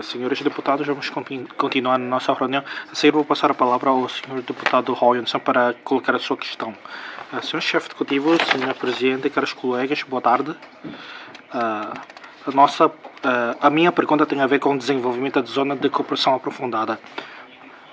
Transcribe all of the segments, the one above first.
Senhores deputados, vamos continuar na nossa reunião. A seguir vou passar a palavra ao senhor deputado Royonson para colocar a sua questão. Senhor chefe executivo, senhor presidente, caros colegas, boa tarde. A minha pergunta tem a ver com o desenvolvimento da zona de cooperação aprofundada.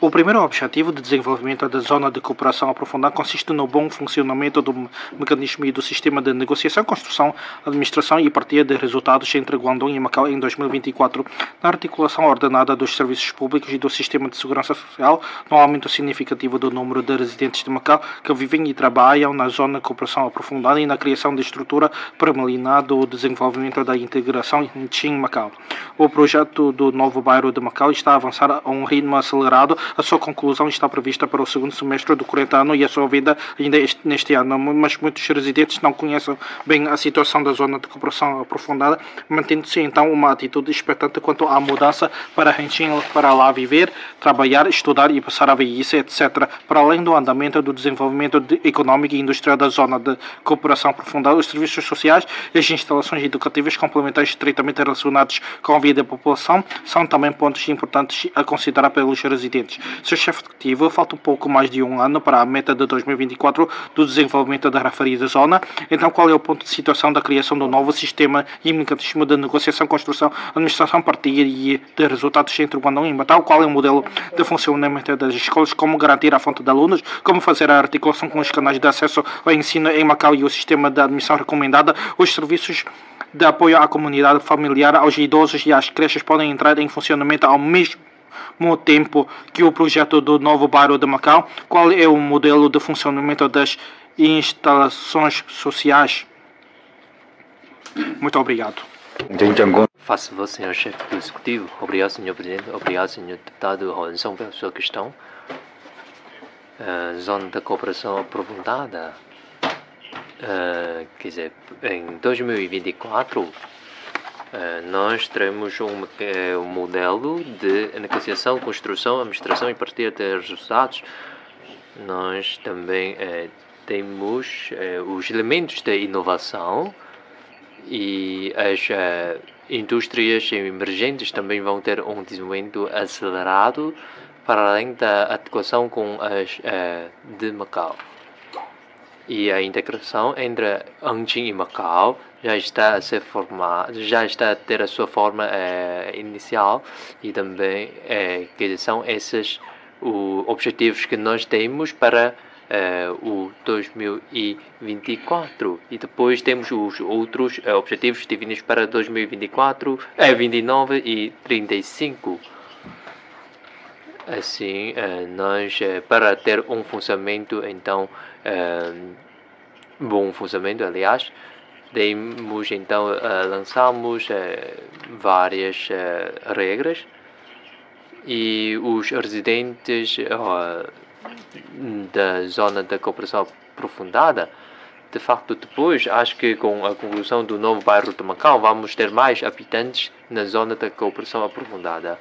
O primeiro objetivo de desenvolvimento da zona de cooperação aprofundada consiste no bom funcionamento do mecanismo e do sistema de negociação, construção, administração e partilha de resultados entre Guangdong e Macau em 2024, na articulação ordenada dos serviços públicos e do sistema de segurança social, no aumento significativo do número de residentes de Macau que vivem e trabalham na zona de cooperação aprofundada e na criação de estrutura preliminar do desenvolvimento da integração em Qing-Macau. O projeto do novo bairro de Macau está a avançar a um ritmo acelerado. A sua conclusão está prevista para o segundo semestre do corrente ano e a sua vida ainda neste ano, mas muitos residentes não conhecem bem a situação da zona de cooperação aprofundada, mantendo-se então uma atitude expectante quanto à mudança para Hengqin para lá viver, trabalhar, estudar e passar a velhice, etc. Para além do andamento do desenvolvimento econômico e industrial da zona de cooperação aprofundada, os serviços sociais e as instalações educativas complementares estreitamente relacionados com a vida da população são também pontos importantes a considerar pelos residentes. Sr. chefe executivo, falta um pouco mais de um ano para a meta de 2024 do desenvolvimento da referida zona. Então, qual é o ponto de situação da criação do novo sistema e mecanismo de negociação, construção, administração, partilha e de resultados entre Guangdong e Macau? Qual é o modelo de funcionamento das escolas? Como garantir a fonte de alunos? Como fazer a articulação com os canais de acesso ao ensino em Macau e o sistema de admissão recomendada? Os serviços de apoio à comunidade familiar, aos idosos e às creches podem entrar em funcionamento ao mesmo tempo que o projeto do novo bairro de Macau? Qual é o modelo de funcionamento das instalações sociais? Muito obrigado. Faça favor, senhor chefe do executivo. Obrigado, senhor presidente. Obrigado, senhor deputado Royonson, pela sua questão. Zona de cooperação aprofundada. Quer dizer, em 2024 nós teremos um modelo de negociação, construção, administração e partilha de resultados. Nós também temos os elementos de inovação e as indústrias emergentes também vão ter um desenvolvimento acelerado para além da adequação com as de Macau. E a integração entre Hengqin e Macau já está a ser formada, já está a ter a sua forma inicial e também que são esses os objetivos que nós temos para o 2024 e depois temos os outros objetivos definidos para 2024, 29 e 35. Assim, nós para ter um funcionamento então bom funcionamento, aliás, lançamos várias regras e os residentes da zona da cooperação aprofundada, de facto, depois, acho que com a conclusão do novo bairro de Macau, vamos ter mais habitantes na zona da cooperação aprofundada.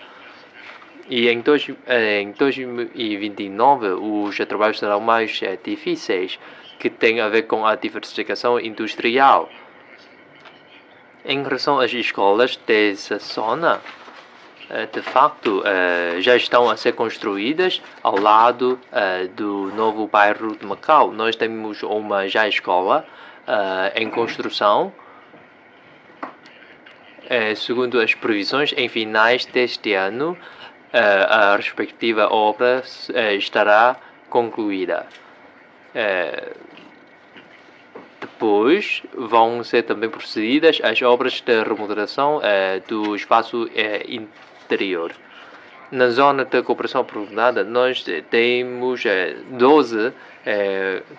E em 2029, os trabalhos serão mais difíceis, que tem a ver com a diversificação industrial. Em relação às escolas dessa zona, de facto, já estão a ser construídas ao lado do novo bairro de Macau. Nós temos uma escola em construção. Segundo as previsões, em finais deste ano, a respectiva obra estará concluída. Depois vão ser também procedidas as obras de remodelação do espaço interior. Na zona de cooperação aprofundada, nós temos 12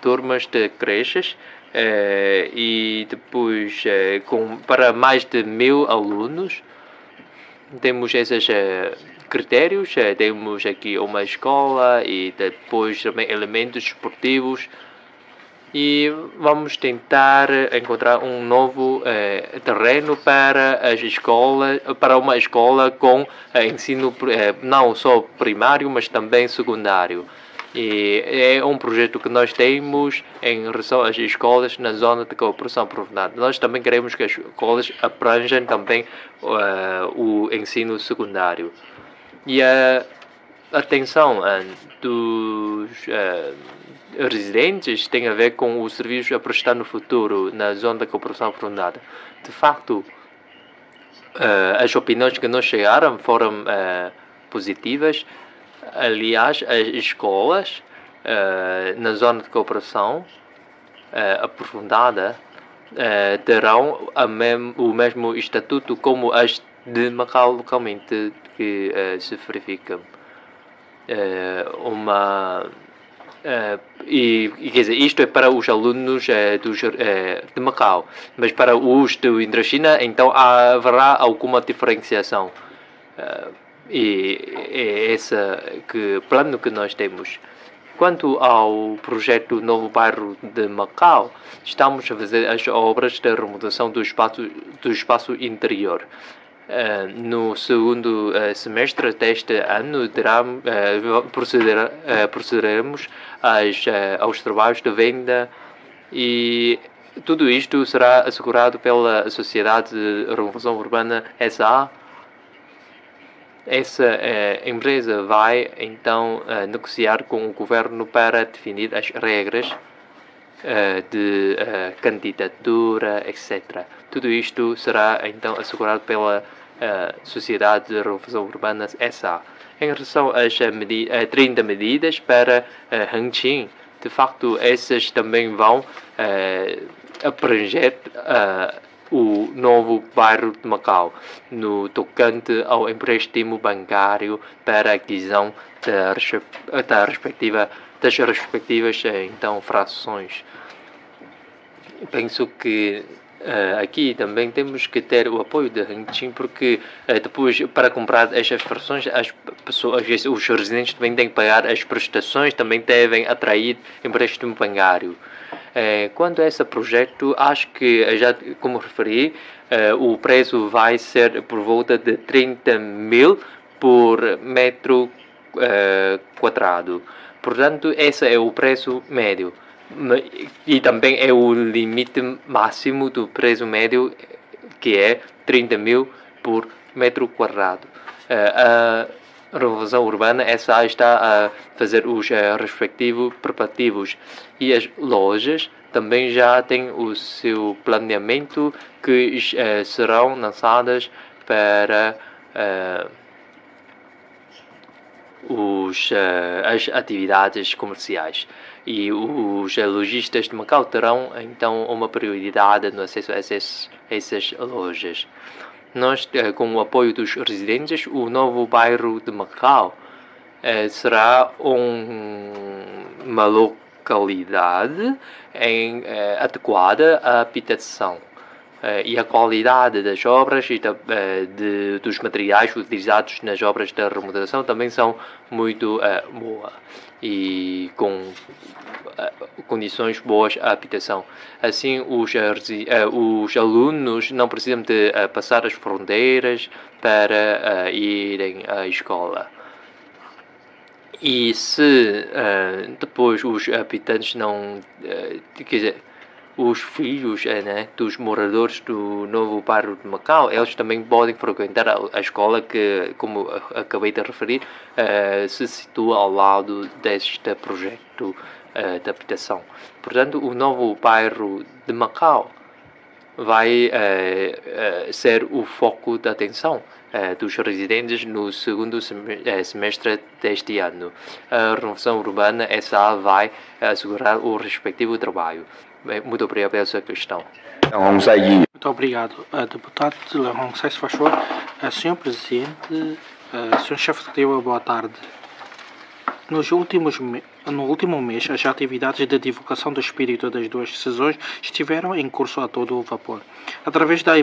turmas de creches e depois para mais de 1000 alunos. Temos esses critérios, temos aqui uma escola e depois também elementos esportivos e vamos tentar encontrar um novo terreno para as escolas, para uma escola com ensino não só primário, mas também secundário. E é um projeto que nós temos em relação às escolas na zona de cooperação aprofundada. Nós também queremos que as escolas abranjam também o ensino secundário. E a atenção dos residentes tem a ver com os serviços a prestar no futuro na zona da cooperação aprofundada. De facto, as opiniões que nos chegaram foram positivas. Aliás, as escolas na zona de cooperação aprofundada terão o mesmo estatuto como as de Macau localmente que se verificam. Quer dizer, isto é para os alunos de Macau, mas para os do Indochina, então haverá alguma diferenciação. E é esse plano que nós temos. Quanto ao projeto Novo Bairro de Macau, estamos a fazer as obras de remodelação do espaço interior. No segundo semestre deste ano procederemos aos trabalhos de venda, e tudo isto será assegurado pela Sociedade de Renovação Urbana S.A. Essa empresa vai então negociar com o governo para definir as regras de candidatura, etc. Tudo isto será então assegurado pela Sociedade de Renovação Urbana S.A. Em relação às 30 medidas para Hengqin, de facto essas também vão abranger o novo bairro de Macau, no tocante ao empréstimo bancário para a aquisição das respectivas então, frações. Penso que aqui também temos que ter o apoio da Hengqin, porque depois, para comprar estas frações, as pessoas, os residentes também têm que pagar as prestações, também devem atrair empréstimo bancário. Quanto a esse projeto, acho que, já como referi, o preço vai ser por volta de 30 mil por metro quadrado. Portanto, esse é o preço médio. E também é o limite máximo do preço médio, que é 30 mil por metro quadrado. A Renovação Urbana S.A. está a fazer os respectivos preparativos, e as lojas também já têm o seu planeamento, que serão lançadas para as atividades comerciais, e os lojistas de Macau terão então uma prioridade no acesso a essas lojas. Nós, com o apoio dos residentes, o novo bairro de Macau será uma localidade adequada à habitação. E a qualidade das obras e dos materiais utilizados nas obras de remodelação também são muito boa, e com condições boas à habitação. Assim, os alunos não precisam de passar as fronteiras para irem à escola. E se depois os habitantes não... quer dizer, os filhos dos moradores do novo bairro de Macau, eles também podem frequentar a escola que, como acabei de referir, se situa ao lado deste projeto de habitação. Portanto, o novo bairro de Macau vai ser o foco de atenção dos residentes no segundo semestre deste ano. A Renovação Urbana S.A. vai assegurar o respectivo trabalho. Bem, muito obrigado pela sua questão. Muito obrigado. Deputado Hong Sai, se faz favor. Senhor Presidente, Senhor Chefe Executivo, boa tarde. No último mês, as atividades de divulgação do espírito das duas sessões estiveram em curso a todo o vapor. Através da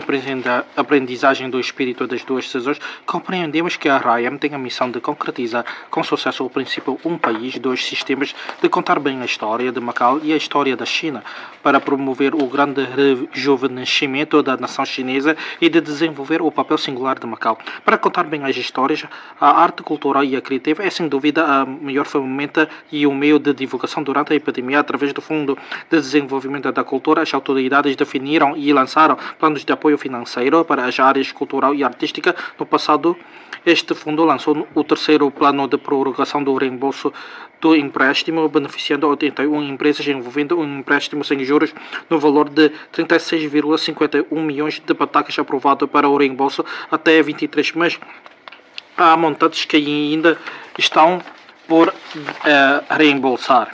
aprendizagem do espírito das duas sessões, compreendemos que a RAIAM tem a missão de concretizar com sucesso o princípio um país, dois sistemas, de contar bem a história de Macau e a história da China, para promover o grande rejuvenescimento da nação chinesa e de desenvolver o papel singular de Macau. Para contar bem as histórias, a arte cultural e a criativa é sem dúvida a melhor ferramenta e um meio de divulgação durante a epidemia através do Fundo de Desenvolvimento da Cultura. As autoridades definiram e lançaram planos de apoio financeiro para as áreas cultural e artística. No passado, este fundo lançou o terceiro plano de prorrogação do reembolso do empréstimo, beneficiando 81 empresas, envolvendo um empréstimo sem juros no valor de 36,51 milhões de patacas aprovado para o reembolso até 23 meses. Há montantes que ainda estão por reembolsar.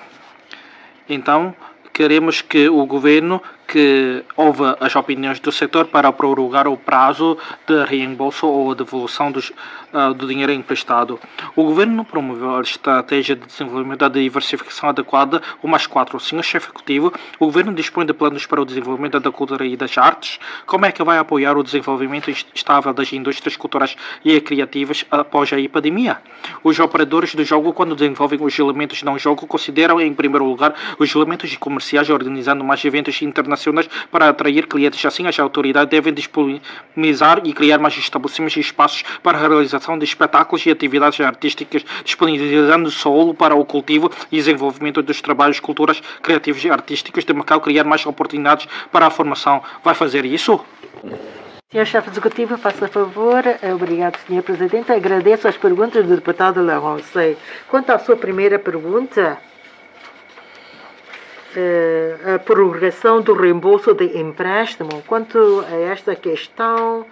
Então, queremos que o governo que ouve as opiniões do setor para prorrogar o prazo de reembolso ou devolução do dinheiro emprestado. O governo promoveu a estratégia de desenvolvimento da diversificação adequada, o +4. Senhor chefe executivo, o governo dispõe de planos para o desenvolvimento da cultura e das artes. Como é que vai apoiar o desenvolvimento estável das indústrias culturais e criativas após a epidemia? Os operadores do jogo, quando desenvolvem os elementos não jogo, consideram em primeiro lugar os elementos comerciais, organizando mais eventos internacionais para atrair clientes. Assim, as autoridades devem disponibilizar e criar mais estabelecimentos e espaços para a realização de espetáculos e atividades artísticas, disponibilizando solo para o cultivo e desenvolvimento dos trabalhos culturais, criativos e artísticos de Macau, criar mais oportunidades para a formação. Vai fazer isso? Senhor chefe executivo, faça favor. Obrigado, senhor presidente. Agradeço as perguntas do deputado Laroncé. Quanto à sua primeira pergunta, a prorrogação do reembolso de empréstimo. Quanto a esta questão,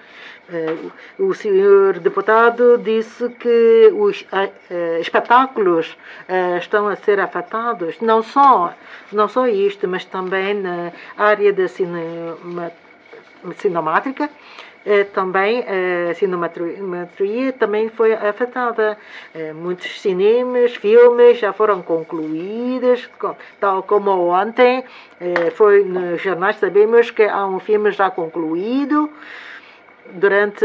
o senhor deputado disse que os espetáculos estão a ser afetados. Não só isto, mas também na área da cinemática. Também a cinematografia também foi afetada. Muitos cinemas, filmes já foram concluídos, tal como ontem foi nos jornais, sabemos que há um filme já concluído durante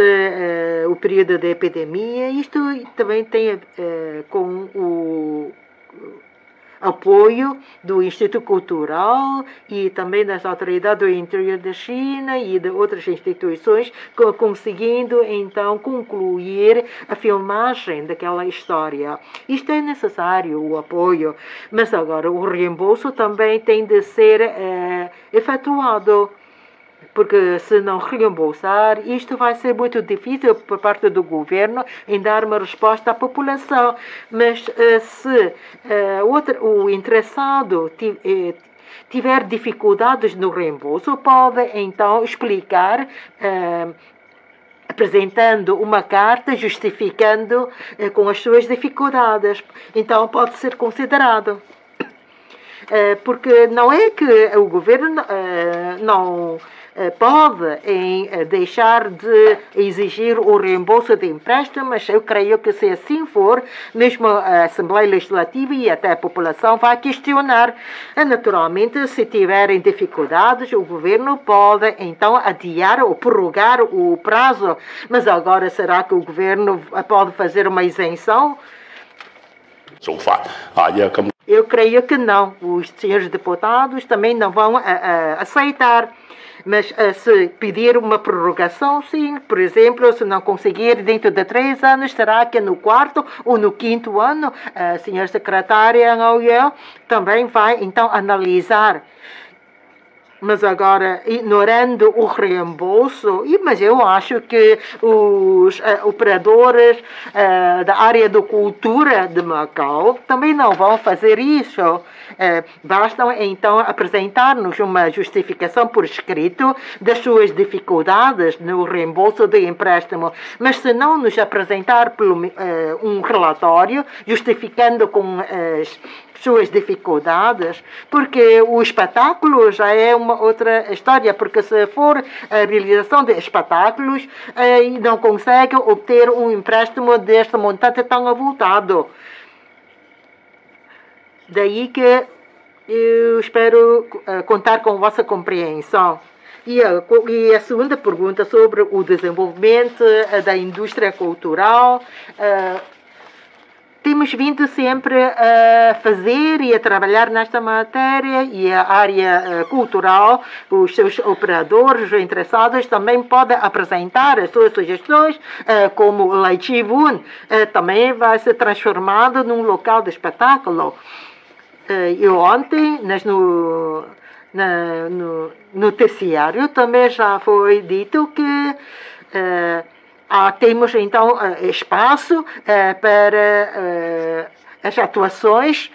o período da epidemia. Isto também tem com o apoio do Instituto Cultural e também das autoridades do interior da China e de outras instituições, conseguindo então concluir a filmagem daquela história. Isto é necessário, o apoio, mas agora o reembolso também tem de ser efetuado. Porque se não reembolsar, isto vai ser muito difícil por parte do governo em dar uma resposta à população. Mas se o interessado tiver dificuldades no reembolso, pode então explicar, apresentando uma carta justificando com as suas dificuldades. Então pode ser considerado. Porque não é que o governo não pode deixar de exigir o reembolso de empréstimo, mas eu creio que se assim for, mesmo a Assembleia Legislativa e até a população vai questionar. Naturalmente, se tiverem dificuldades, o governo pode então adiar ou prorrogar o prazo. Mas agora, será que o governo pode fazer uma isenção? Eu creio que não. Os senhores deputados também não vão aceitar. Mas se pedir uma prorrogação, sim. Por exemplo, se não conseguir dentro de 3 anos, será que no 4º ou no 5º ano, a senhora secretária Ngoyel também vai então analisar. Mas agora, ignorando o reembolso, mas eu acho que os operadores da área da cultura de Macau também não vão fazer isso. Basta então apresentar-nos uma justificação por escrito das suas dificuldades no reembolso do empréstimo. Mas se não nos apresentar um relatório justificando com as suas dificuldades, porque o espetáculo já é uma outra história, porque se for a realização de espetáculos e não consegue obter um empréstimo deste montante tão avultado. Daí que eu espero contar com a vossa compreensão. E a segunda pergunta sobre o desenvolvimento da indústria cultural. Temos vindo sempre a fazer e a trabalhar nesta matéria, e a área cultural, os seus operadores, os interessados, também podem apresentar as suas sugestões, como o Lai Chi Vun também vai ser transformado num local de espetáculo. E ontem, no noticiário, também já foi dito que temos então espaço para as atuações.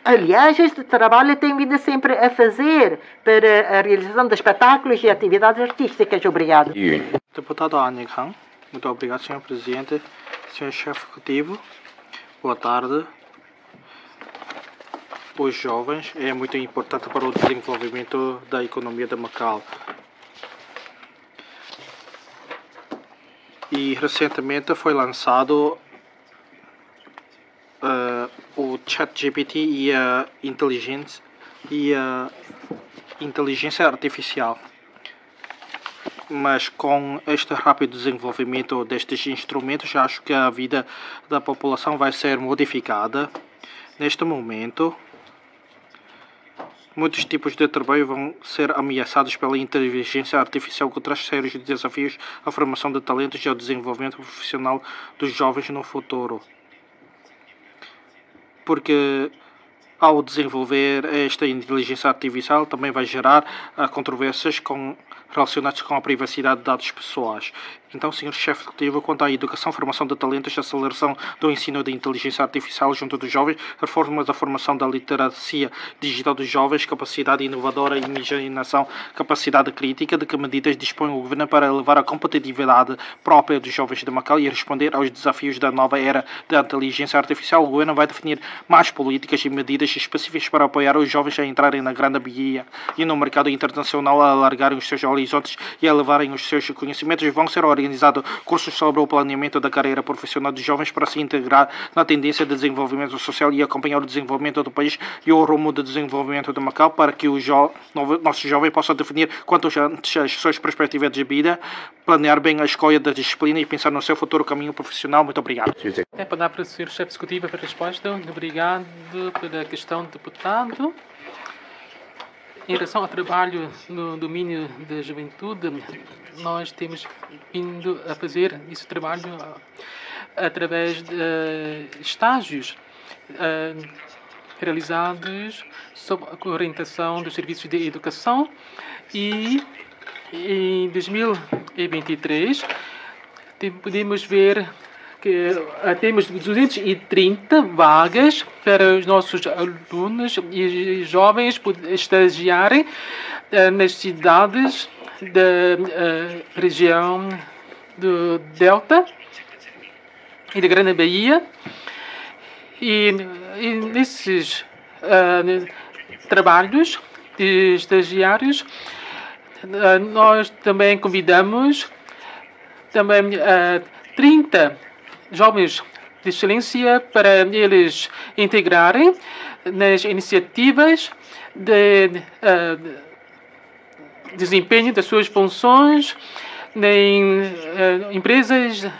Aliás, este trabalho tem vindo sempre a fazer para a realização de espetáculos e atividades artísticas. Obrigado. Deputado Anya Khan, muito obrigado, Sr. Presidente. Sr. Chefe Executivo, boa tarde. Os jovens é muito importante para o desenvolvimento da economia de Macau. E recentemente foi lançado o ChatGPT e a inteligência artificial. Mas com este rápido desenvolvimento destes instrumentos, acho que a vida da população vai ser modificada. Neste momento, muitos tipos de trabalho vão ser ameaçados pela inteligência artificial, que traz sérios desafios à formação de talentos e ao desenvolvimento profissional dos jovens no futuro. Porque ao desenvolver esta inteligência artificial também vai gerar controvérsias relacionadas com a privacidade de dados pessoais. Então, Sr. Chefe Executivo, quanto à educação, formação de talentos, aceleração do ensino de inteligência artificial junto dos jovens, reformas da formação da literacia digital dos jovens, capacidade inovadora, imaginação, capacidade crítica, de que medidas dispõe o Governo para elevar a competitividade própria dos jovens de Macau e responder aos desafios da nova era da inteligência artificial? O Governo vai definir mais políticas e medidas específicas para apoiar os jovens a entrarem na grande Bahia e no mercado internacional, a alargarem os seus horizontes e a elevarem os seus conhecimentos. Vão ser organizados cursos sobre o planeamento da carreira profissional dos jovens para se integrar na tendência de desenvolvimento social e acompanhar o desenvolvimento do país e o rumo de desenvolvimento de Macau, para que o nosso jovem possa definir quanto antes as suas perspectivas de vida, planear bem a escolha da disciplina e pensar no seu futuro caminho profissional. Muito obrigado. É a palavra do Sr. Chefe Executivo para a resposta. Obrigado pela questão, deputado. Em relação ao trabalho no domínio da juventude, nós temos vindo a fazer esse trabalho através de estágios realizados sob a orientação dos serviços de educação, e em 2023 podemos ver que temos 230 vagas para os nossos alunos e jovens estagiarem nas cidades da região do Delta e da Grande Bahia. E nesses trabalhos de estagiários, nós também convidamos 30 jovens de excelência para eles integrarem nas iniciativas de desempenho das suas funções em empresas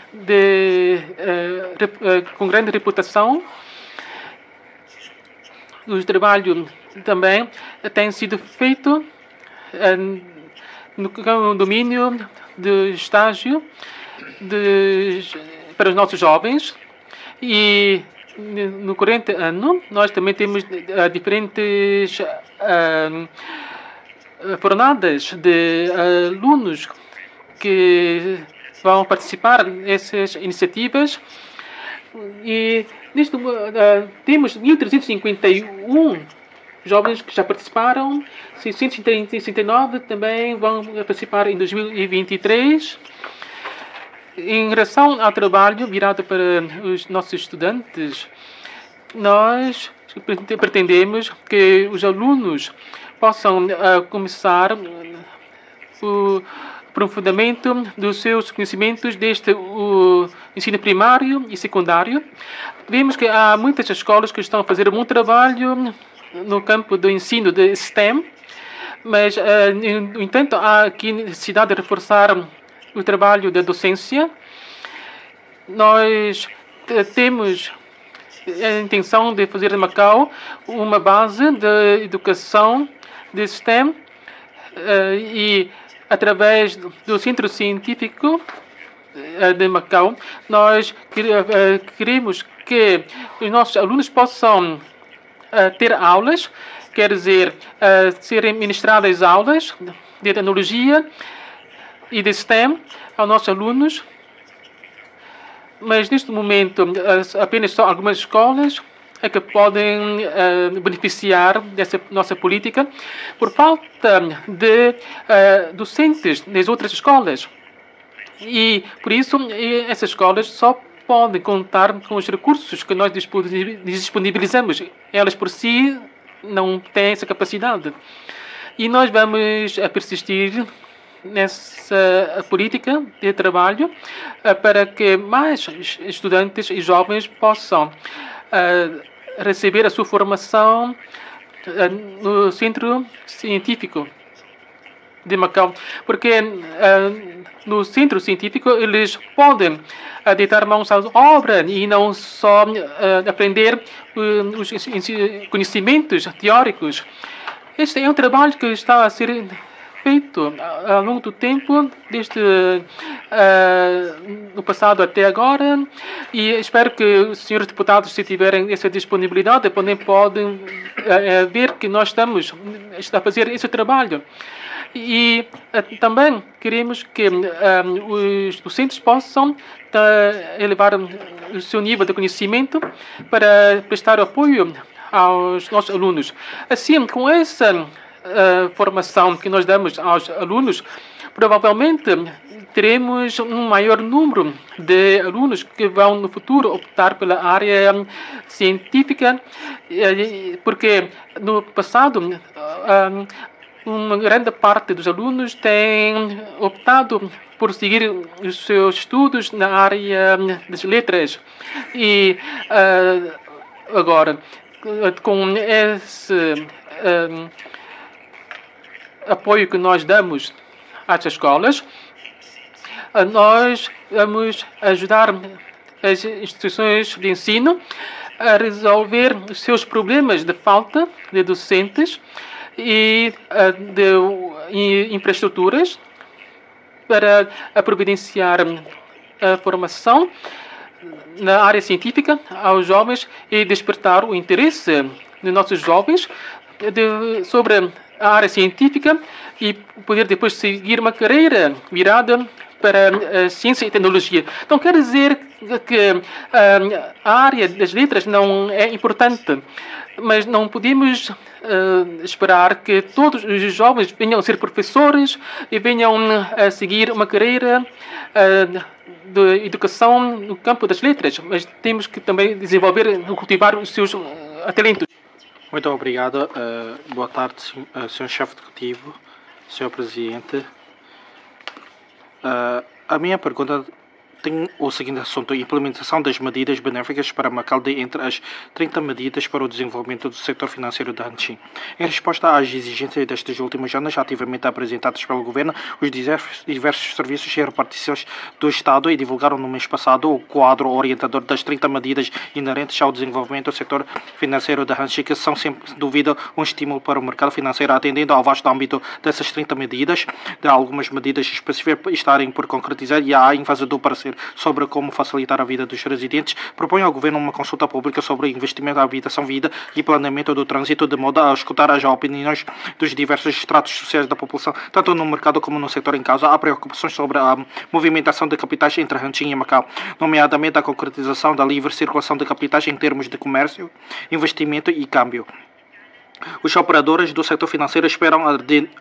com grande reputação. O trabalho também tem sido feito no domínio do estágio para os nossos jovens, e no corrente ano nós também temos diferentes fornadas de alunos que vão participar dessas iniciativas, e temos 1.351 jovens que já participaram, 669 também vão participar em 2023. Em relação ao trabalho virado para os nossos estudantes, nós pretendemos que os alunos possam começar o aprofundamento dos seus conhecimentos desde o ensino primário e secundário. Vemos que há muitas escolas que estão a fazer um bom trabalho no campo do ensino de STEM, mas, no entanto, há aqui necessidade de reforçar o trabalho da docência. Nós temos a intenção de fazer de Macau uma base de educação de STEM, e através do Centro Científico de Macau, nós queremos que os nossos alunos possam ter aulas, quer dizer, serem ministradas aulas de tecnologia e de STEM aos nossos alunos. Mas, neste momento, apenas só algumas escolas é que podem beneficiar dessa nossa política por falta de docentes nas outras escolas. E, por isso, essas escolas só podem contar com os recursos que nós disponibilizamos. Elas, por si, não têm essa capacidade. E nós vamos persistir nessa política de trabalho para que mais estudantes e jovens possam receber a sua formação no Centro Científico de Macau, porque no Centro Científico eles podem deitar mãos à obra e não só aprender os conhecimentos teóricos. Este é um trabalho que está a ser feito ao longo do tempo, desde no passado até agora, e espero que os senhores deputados, se tiverem essa disponibilidade, podem ver que nós estamos a fazer esse trabalho. E também queremos que os docentes possam elevar o seu nível de conhecimento para prestar apoio aos nossos alunos. Assim, com essa formação que nós damos aos alunos, provavelmente teremos um maior número de alunos que vão no futuro optar pela área científica, porque no passado uma grande parte dos alunos tem optado por seguir os seus estudos na área das letras. E agora, com esse apoio que nós damos às escolas, nós vamos ajudar as instituições de ensino a resolver os seus problemas de falta de docentes e de infraestruturas para providenciar a formação na área científica aos jovens e despertar o interesse dos nossos jovens sobre a área científica e poder depois seguir uma carreira virada para a ciência e tecnologia. Então, quer dizer que a área das letras não é importante, mas não podemos esperar que todos os jovens venham a ser professores e venham a seguir uma carreira de educação no campo das letras, mas temos que também desenvolver e cultivar os seus talentos. Muito obrigado. Boa tarde, Sr. Chefe Executivo, Sr. Presidente. A minha pergunta tem o seguinte assunto: implementação das medidas benéficas para Macau entre as 30 medidas para o desenvolvimento do setor financeiro da Hanshin. Em resposta às exigências destes últimos anos ativamente apresentadas pelo Governo, os diversos serviços e repartições do Estado divulgaram no mês passado o quadro orientador das 30 medidas inerentes ao desenvolvimento do setor financeiro da Hanshin, que são, sem dúvida, um estímulo para o mercado financeiro, atendendo ao vasto âmbito dessas 30 medidas, de algumas medidas específicas estarem por concretizar e a ênfase do parecer sobre como facilitar a vida dos residentes, propõe ao Governo uma consulta pública sobre investimento, habitação, vida e planeamento do trânsito, de modo a escutar as opiniões dos diversos estratos sociais da população, tanto no mercado como no setor em causa. Há preocupações sobre a movimentação de capitais entre Hanshin e Macau, nomeadamente a concretização da livre circulação de capitais em termos de comércio, investimento e câmbio. Os operadores do setor financeiro esperam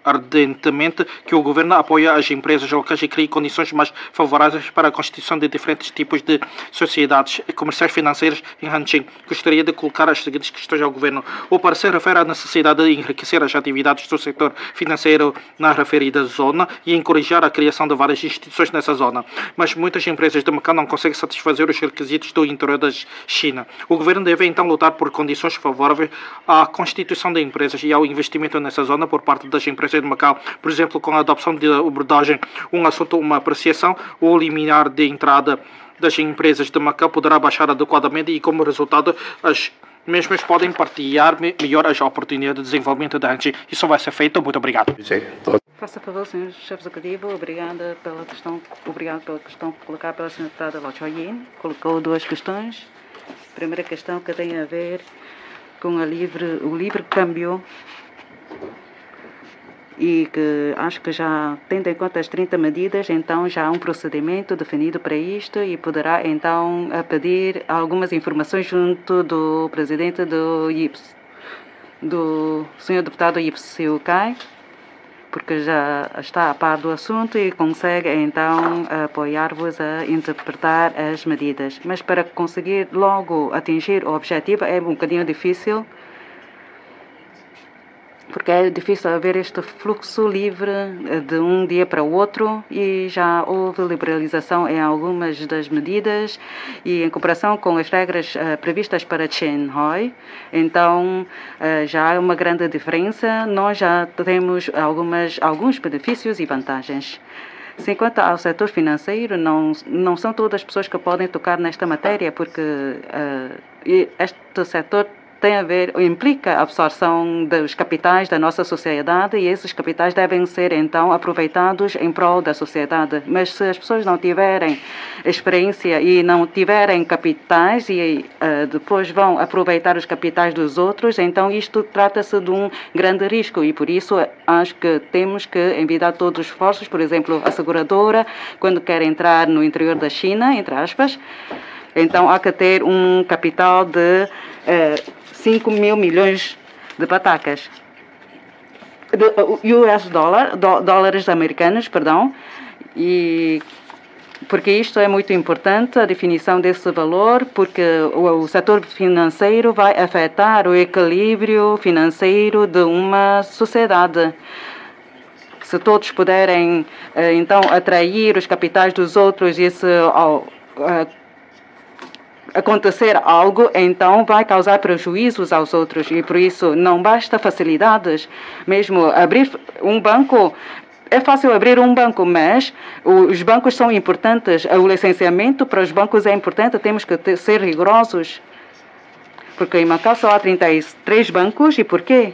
ardentemente que o Governo apoie as empresas locais e crie condições mais favoráveis para a constituição de diferentes tipos de sociedades comerciais financeiras em Hanshin. Gostaria de colocar as seguintes questões ao Governo. O parecer refere à necessidade de enriquecer as atividades do setor financeiro na referida zona e encorajar a criação de várias instituições nessa zona. Mas muitas empresas de Macau não conseguem satisfazer os requisitos do interior da China. O Governo deve então lutar por condições favoráveis à constituição de empresas e ao investimento nessa zona por parte das empresas de Macau, por exemplo, com a adopção de abordagem um assunto, uma apreciação, o limiar de entrada das empresas de Macau poderá baixar adequadamente e, como resultado, as mesmas podem partilhar melhor as oportunidades de desenvolvimento da Hanshin. Isso vai ser feito. Muito obrigado. Faça favor, Sr. Chefe Executivo, obrigado pela questão colocada pela Sra. Deputada Lau Choi-yin. Colocou duas questões. A primeira questão que tem a ver com o livre câmbio e que acho que já, tendo em conta as 30 medidas, então já há um procedimento definido para isto e poderá então pedir algumas informações junto do presidente do IPS, do senhor deputado IPS Siukai, porque já está a par do assunto e consegue então apoiar-vos a interpretar as medidas. Mas para conseguir logo atingir o objetivo é um bocadinho difícil, porque é difícil haver este fluxo livre de um dia para o outro e já houve liberalização em algumas das medidas e em comparação com as regras previstas para Chennai, então já há uma grande diferença. Nós já temos alguns benefícios e vantagens. Quanto ao setor financeiro, não são todas as pessoas que podem tocar nesta matéria, porque este setor implica a absorção dos capitais da nossa sociedade e esses capitais devem ser, então, aproveitados em prol da sociedade. Mas se as pessoas não tiverem experiência e não tiverem capitais e depois vão aproveitar os capitais dos outros, então isto trata-se de um grande risco e, por isso, acho que temos que envidar todos os esforços. Por exemplo, a seguradora, quando quer entrar no interior da China, entre aspas, então há que ter um capital de 5 mil milhões de patacas. Dólares americanos, perdão. E porque isto é muito importante, a definição desse valor, porque o setor financeiro vai afetar o equilíbrio financeiro de uma sociedade. Se todos puderem, então, atrair os capitais dos outros e acontecer algo, então vai causar prejuízos aos outros e por isso não basta facilidades. Mesmo abrir um banco, é fácil abrir um banco, mas os bancos são importantes. O licenciamento para os bancos é importante, temos que ser rigorosos. Porque em Macau só há 33 bancos e por quê?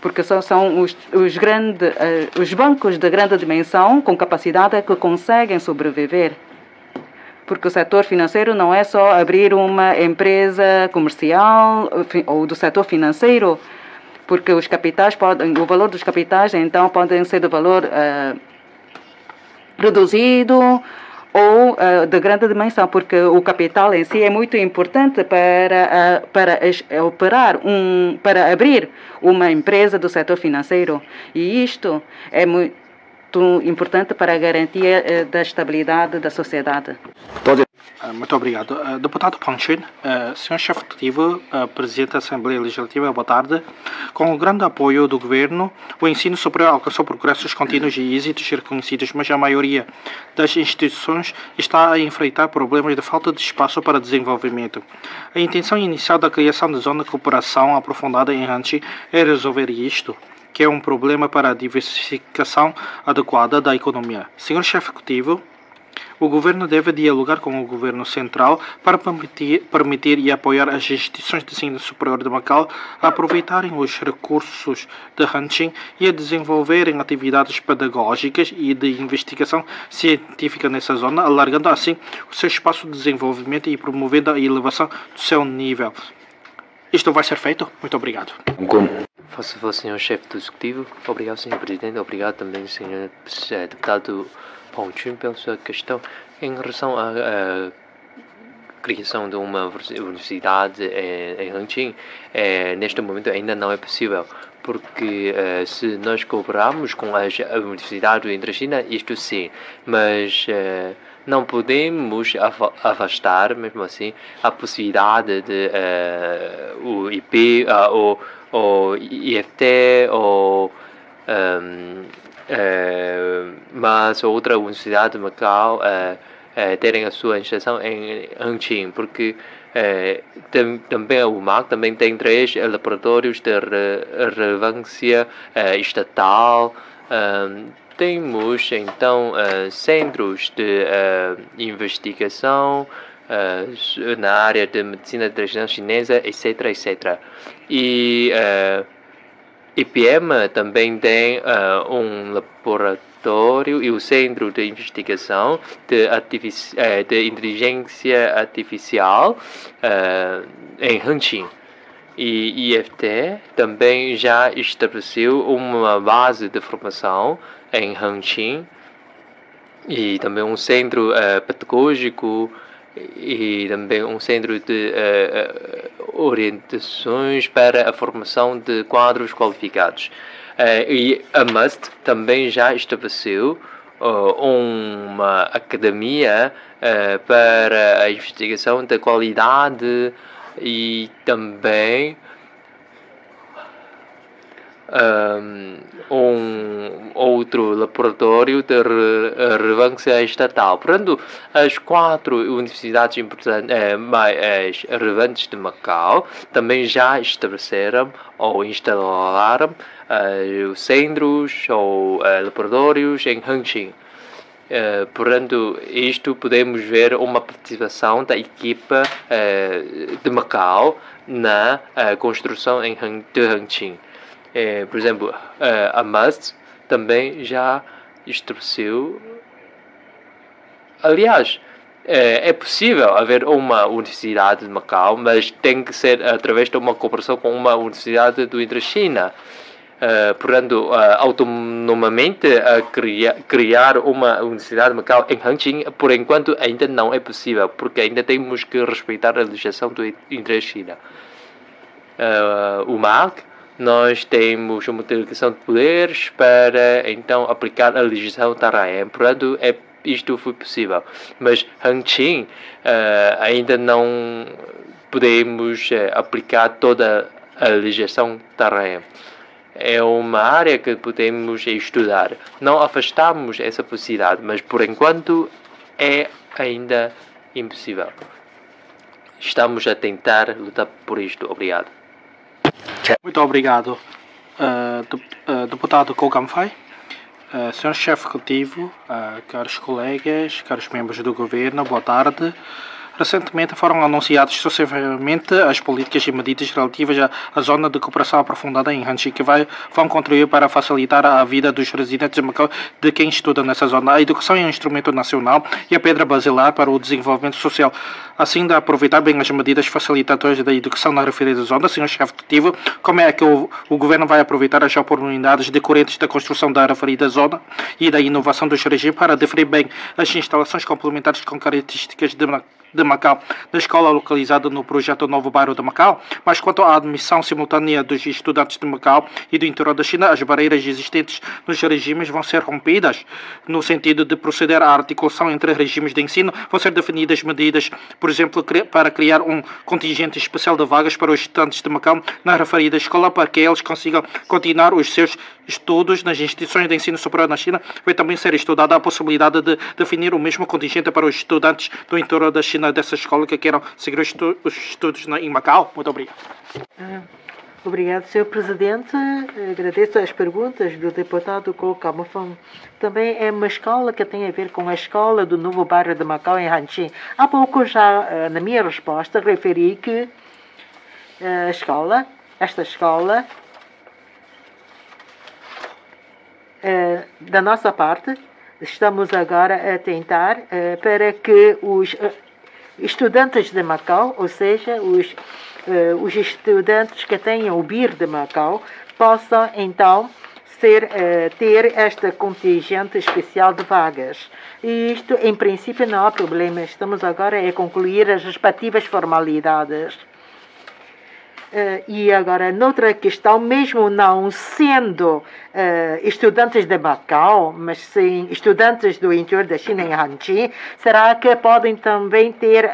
Porque são os bancos de grande dimensão com capacidade que conseguem sobreviver. Porque o setor financeiro não é só abrir uma empresa comercial ou do setor financeiro, porque os capitais o valor dos capitais então podem ser de valor reduzido ou de grande dimensão, porque o capital em si é muito importante para abrir uma empresa do setor financeiro e isto é muito importante para a garantia da estabilidade da sociedade. Muito obrigado. Deputado Pongchen, senhor chefe executivo, presidente da Assembleia Legislativa, boa tarde. Com o grande apoio do governo, o ensino superior alcançou progressos contínuos e êxitos reconhecidos, mas a maioria das instituições está a enfrentar problemas de falta de espaço para desenvolvimento. A intenção inicial da criação da Zona de Cooperação Aprofundada em Hanchi é resolver isto, que é um problema para a diversificação adequada da economia. Senhor chefe executivo, o governo deve dialogar com o governo central para permitir e apoiar as instituições de ensino superior de Macau a aproveitarem os recursos de Hanshin e a desenvolverem atividades pedagógicas e de investigação científica nessa zona, alargando assim o seu espaço de desenvolvimento e promovendo a elevação do seu nível. Isto vai ser feito? Muito obrigado. Faço favor, senhor chefe do executivo. Obrigado, senhor presidente. Obrigado também, senhor deputado Pongchen, pela sua questão. Em relação à criação de uma universidade em Hanshin, neste momento ainda não é possível, porque se nós cooperarmos com as universidades entre a China, isto sim, mas não podemos afastar, mesmo assim, a possibilidade de o IP, o IFT, ou mas outra universidade de Macau terem a sua instituição em Hanshin, porque também o MAC também tem 3 laboratórios de relevância estatal. Temos então centros de investigação na área de medicina tradicional chinesa, etc, etc. E IPM também tem um laboratório e o Centro de Investigação de Inteligência Artificial em Hanshin. E IFT também já estabeleceu uma base de formação em Hangqin e também um centro pedagógico e também um centro de orientações para a formação de quadros qualificados. E a MUST também já estabeleceu uma academia para a investigação da qualidade e também um outro laboratório de relevância estatal. Portanto, as 4 universidades mais relevantes de Macau também já estabeleceram ou instalaram centros ou laboratórios em Hangqin. Portanto, isto podemos ver uma participação da equipa de Macau na construção de Hangqin. Por exemplo, a MUST também já estabeleceu. Aliás, é possível haver uma universidade de Macau, mas tem que ser através de uma cooperação com uma universidade do Indochina. Portanto, autonomamente criar uma universidade de Macau em Hangqin, por enquanto, ainda não é possível, porque ainda temos que respeitar a legislação do Indochina. O MAC, nós temos uma delegação de poderes para, então, aplicar a legislação da RAEM. Portanto, isto foi possível. Mas Hangqin, ainda não podemos aplicar toda a legislação da RAEM. É uma área que podemos estudar. Não afastamos essa possibilidade, mas, por enquanto, é ainda impossível. Estamos a tentar lutar por isto. Obrigado. Muito obrigado, deputado Koh Kam-Fai, senhor chefe executivo, caros colegas, caros membros do governo, boa tarde. Recentemente foram anunciadas sucessivamente as políticas e medidas relativas à zona de cooperação aprofundada em Hangqin que vão contribuir para facilitar a vida dos residentes de Macau, de quem estuda nessa zona. A educação é um instrumento nacional e a pedra basilar para o desenvolvimento social. Assim, de aproveitar bem as medidas facilitadoras da educação na referida zona, senhor chefe executivo, como é que o governo vai aproveitar as oportunidades decorrentes da construção da referida zona e da inovação dos regimes para definir bem as instalações complementares com características de Macau, na escola localizada no projeto Novo Bairro de Macau, mas quanto à admissão simultânea dos estudantes de Macau e do interior da China, as barreiras existentes nos regimes vão ser rompidas, no sentido de proceder à articulação entre regimes de ensino, vão ser definidas medidas, por exemplo, para criar um contingente especial de vagas para os estudantes de Macau na referida escola, para que eles consigam continuar os seus estudos nas instituições de ensino superior na China. Vai também ser estudada a possibilidade de definir o mesmo contingente para os estudantes do interior da China dessa escola que queiram seguir os estudos em Macau. Muito obrigado. Obrigado, Sr. Presidente. Agradeço as perguntas do deputado Koh Kam-Fai. Também é uma escola que tem a ver com a escola do Novo Bairro de Macau, em Hangqin. Há pouco já, na minha resposta, referi que esta escola, da nossa parte, estamos agora a tentar para que os estudantes de Macau, ou seja, os estudantes que tenham o BIR de Macau, possam então ter esta contingente especial de vagas. E isto, em princípio, não há problema. Estamos agora a concluir as respectivas formalidades. E agora, noutra questão, mesmo não sendo estudantes de Macau, mas sim estudantes do interior da China em Hangqin, será que podem também ter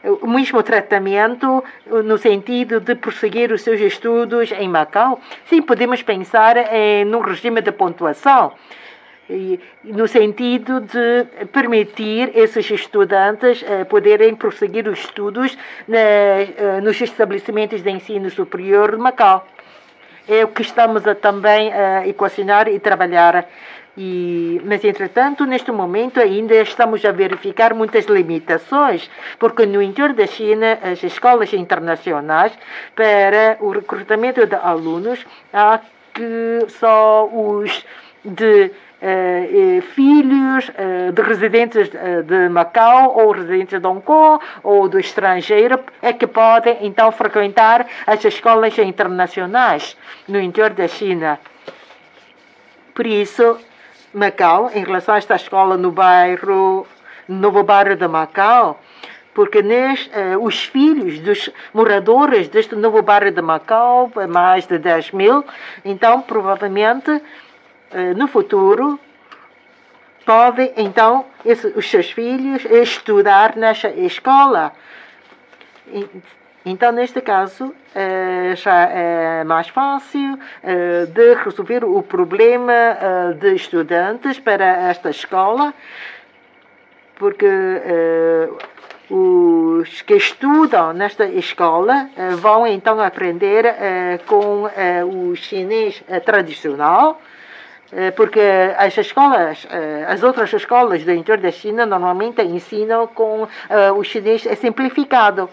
o mesmo tratamento no sentido de prosseguir os seus estudos em Macau? Sim, podemos pensar num regime de pontuação, no sentido de permitir esses estudantes poderem prosseguir os estudos nos estabelecimentos de ensino superior de Macau. É o que estamos também a equacionar e trabalhar. Mas, entretanto, neste momento ainda estamos a verificar muitas limitações, porque no interior da China, as escolas internacionais, para o recrutamento de alunos, há que só os de filhos de residentes de Macau ou residentes de Hong Kong ou do estrangeiro é que podem então frequentar as escolas internacionais no interior da China. Por isso, Macau, em relação a esta escola no novo bairro de Macau, porque os filhos dos moradores deste novo bairro de Macau, mais de 10 mil, então provavelmente no futuro podem então os seus filhos estudar nesta escola. Então, neste caso, já é mais fácil de resolver o problema de estudantes para esta escola, porque os que estudam nesta escola vão então aprender com o chinês tradicional, porque as outras escolas do interior da China normalmente ensinam com o chinês simplificado.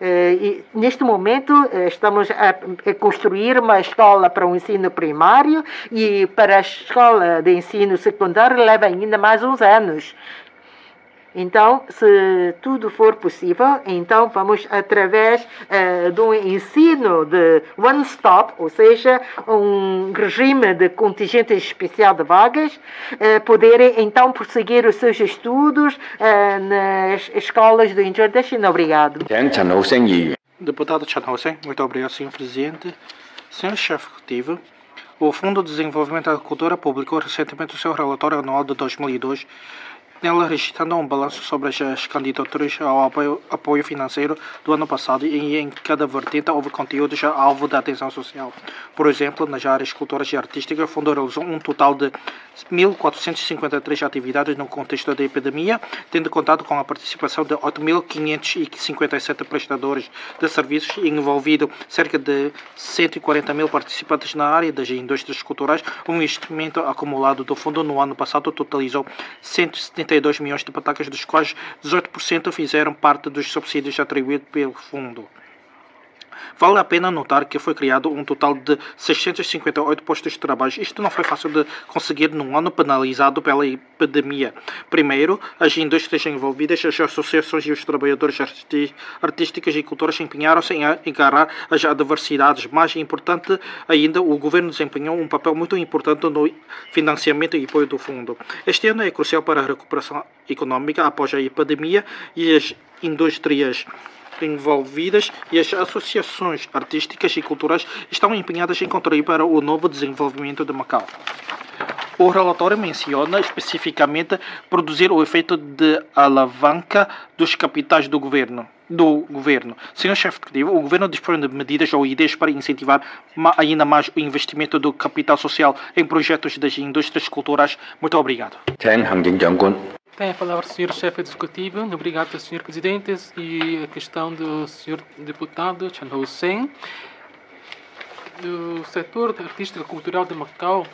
E neste momento estamos a construir uma escola para o ensino primário e para a escola de ensino secundário leva ainda mais uns anos. Então, se tudo for possível, então vamos, através de um ensino de one-stop, ou seja, um regime de contingente especial de vagas, poderem então prosseguir os seus estudos nas escolas do interior da China. Obrigado. Deputado Chan Ho-sen, muito obrigado, Sr. Presidente. Sr. Chefe Executivo, o Fundo de Desenvolvimento da Cultura publicou recentemente o seu relatório anual de 2002, nela registrando um balanço sobre as candidaturas ao apoio financeiro do ano passado e em cada vertente houve conteúdos alvo da atenção social. Por exemplo, nas áreas culturais e artísticas, o Fundo realizou um total de 1.453 atividades no contexto da epidemia, tendo contado com a participação de 8.557 prestadores de serviços, envolvido cerca de 140 mil participantes na área das indústrias culturais. O investimento acumulado do Fundo no ano passado totalizou 172 milhões de patacas, dos quais 18% fizeram parte dos subsídios atribuídos pelo Fundo. Vale a pena notar que foi criado um total de 658 postos de trabalho. Isto não foi fácil de conseguir num ano penalizado pela epidemia. Primeiro, as indústrias envolvidas, as associações e os trabalhadores artísticos e culturais empenharam-se em encarar as adversidades. Mais importante ainda, o governo desempenhou um papel muito importante no financiamento e apoio do fundo. Este ano é crucial para a recuperação econômica após a epidemia e as indústrias envolvidas e as associações artísticas e culturais estão empenhadas em contribuir para o novo desenvolvimento de Macau. O relatório menciona especificamente produzir o efeito de alavanca dos capitais do governo. Senhor Chefe Executivo, o governo dispõe de medidas ou ideias para incentivar ainda mais o investimento do capital social em projetos das indústrias culturais. Muito obrigado. Tem a palavra o Sr. Chefe Executivo. Obrigado, Sr. Presidente. E a questão do Sr. Deputado Chan Ho-sen. O setor artístico cultural de Macau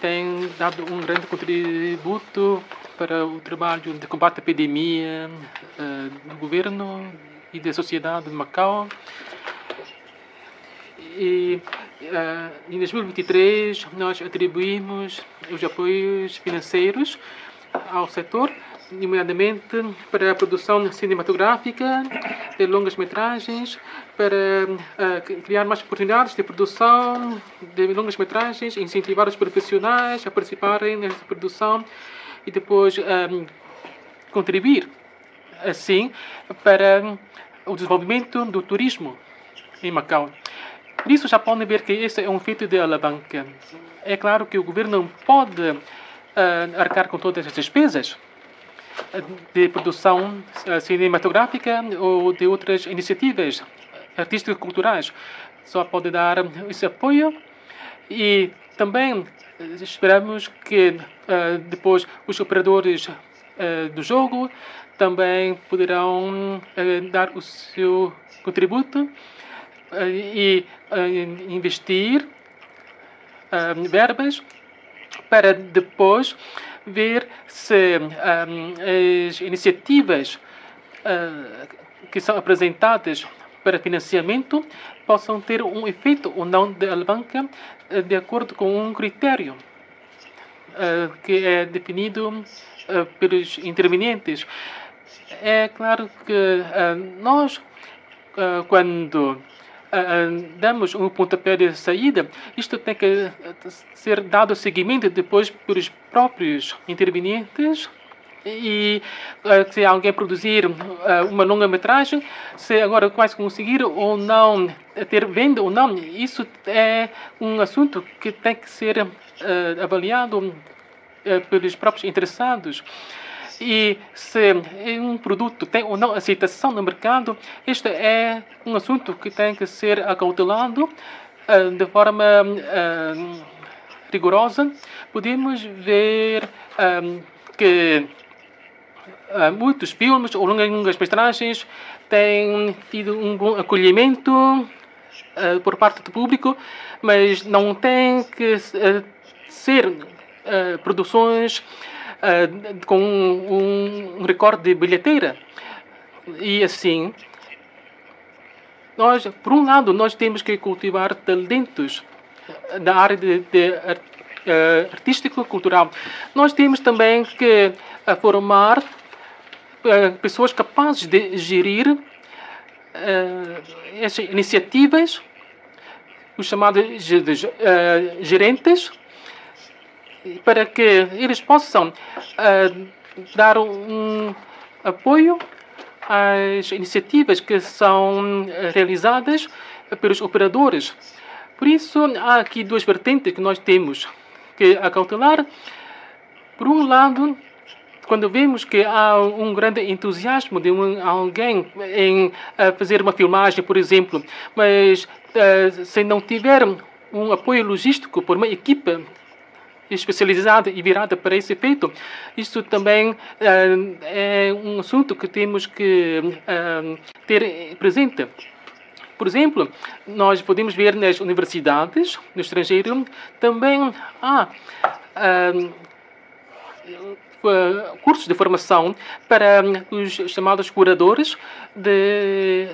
tem dado um grande contributo para o trabalho de combate à epidemia do governo e da sociedade de Macau. E em 2023 nós atribuímos os apoios financeiros ao setor, nomeadamente para a produção cinematográfica de longas metragens, para criar mais oportunidades de produção de longas metragens, incentivar os profissionais a participarem nessa produção e depois contribuir assim para o desenvolvimento do turismo em Macau. Por isso já podem ver que esse é um feito de alavanca. É claro que o governo não pode arcar com todas as despesas de produção cinematográfica ou de outras iniciativas artísticas e culturais. Só pode dar esse apoio e também esperamos que depois os operadores do jogo também poderão dar o seu contributo e investir verbas para depois ver se as iniciativas que são apresentadas para financiamento possam ter um efeito ou não de alavanca de acordo com um critério que é definido pelos intervenientes. É claro que nós, quando damos um pontapé de saída, isto tem que ser dado seguimento depois pelos próprios intervenientes. E se alguém produzir uma longa-metragem, se agora vai conseguir ou não ter venda ou não, isso é um assunto que tem que ser avaliado pelos próprios interessados. E se um produto tem ou não aceitação no mercado, este é um assunto que tem que ser acautelado de forma rigorosa. Podemos ver que muitos filmes ou longas metragens têm tido um bom acolhimento por parte do público, mas não tem que ser produções com um recorde de bilheteira. E assim, nós, por um lado, nós temos que cultivar talentos da área de artístico-cultural. Nós temos também que formar pessoas capazes de gerir essas iniciativas, os chamados gerentes, para que eles possam dar um apoio às iniciativas que são realizadas pelos operadores. Por isso, há aqui duas vertentes que nós temos que acautelar. Por um lado, quando vemos que há um grande entusiasmo de alguém em fazer uma filmagem, por exemplo, mas se não tiver um apoio logístico por uma equipa especializada e virada para esse efeito, isso também é um assunto que temos que ter presente. Por exemplo, nós podemos ver nas universidades, no estrangeiro, também há cursos de formação para os chamados curadores de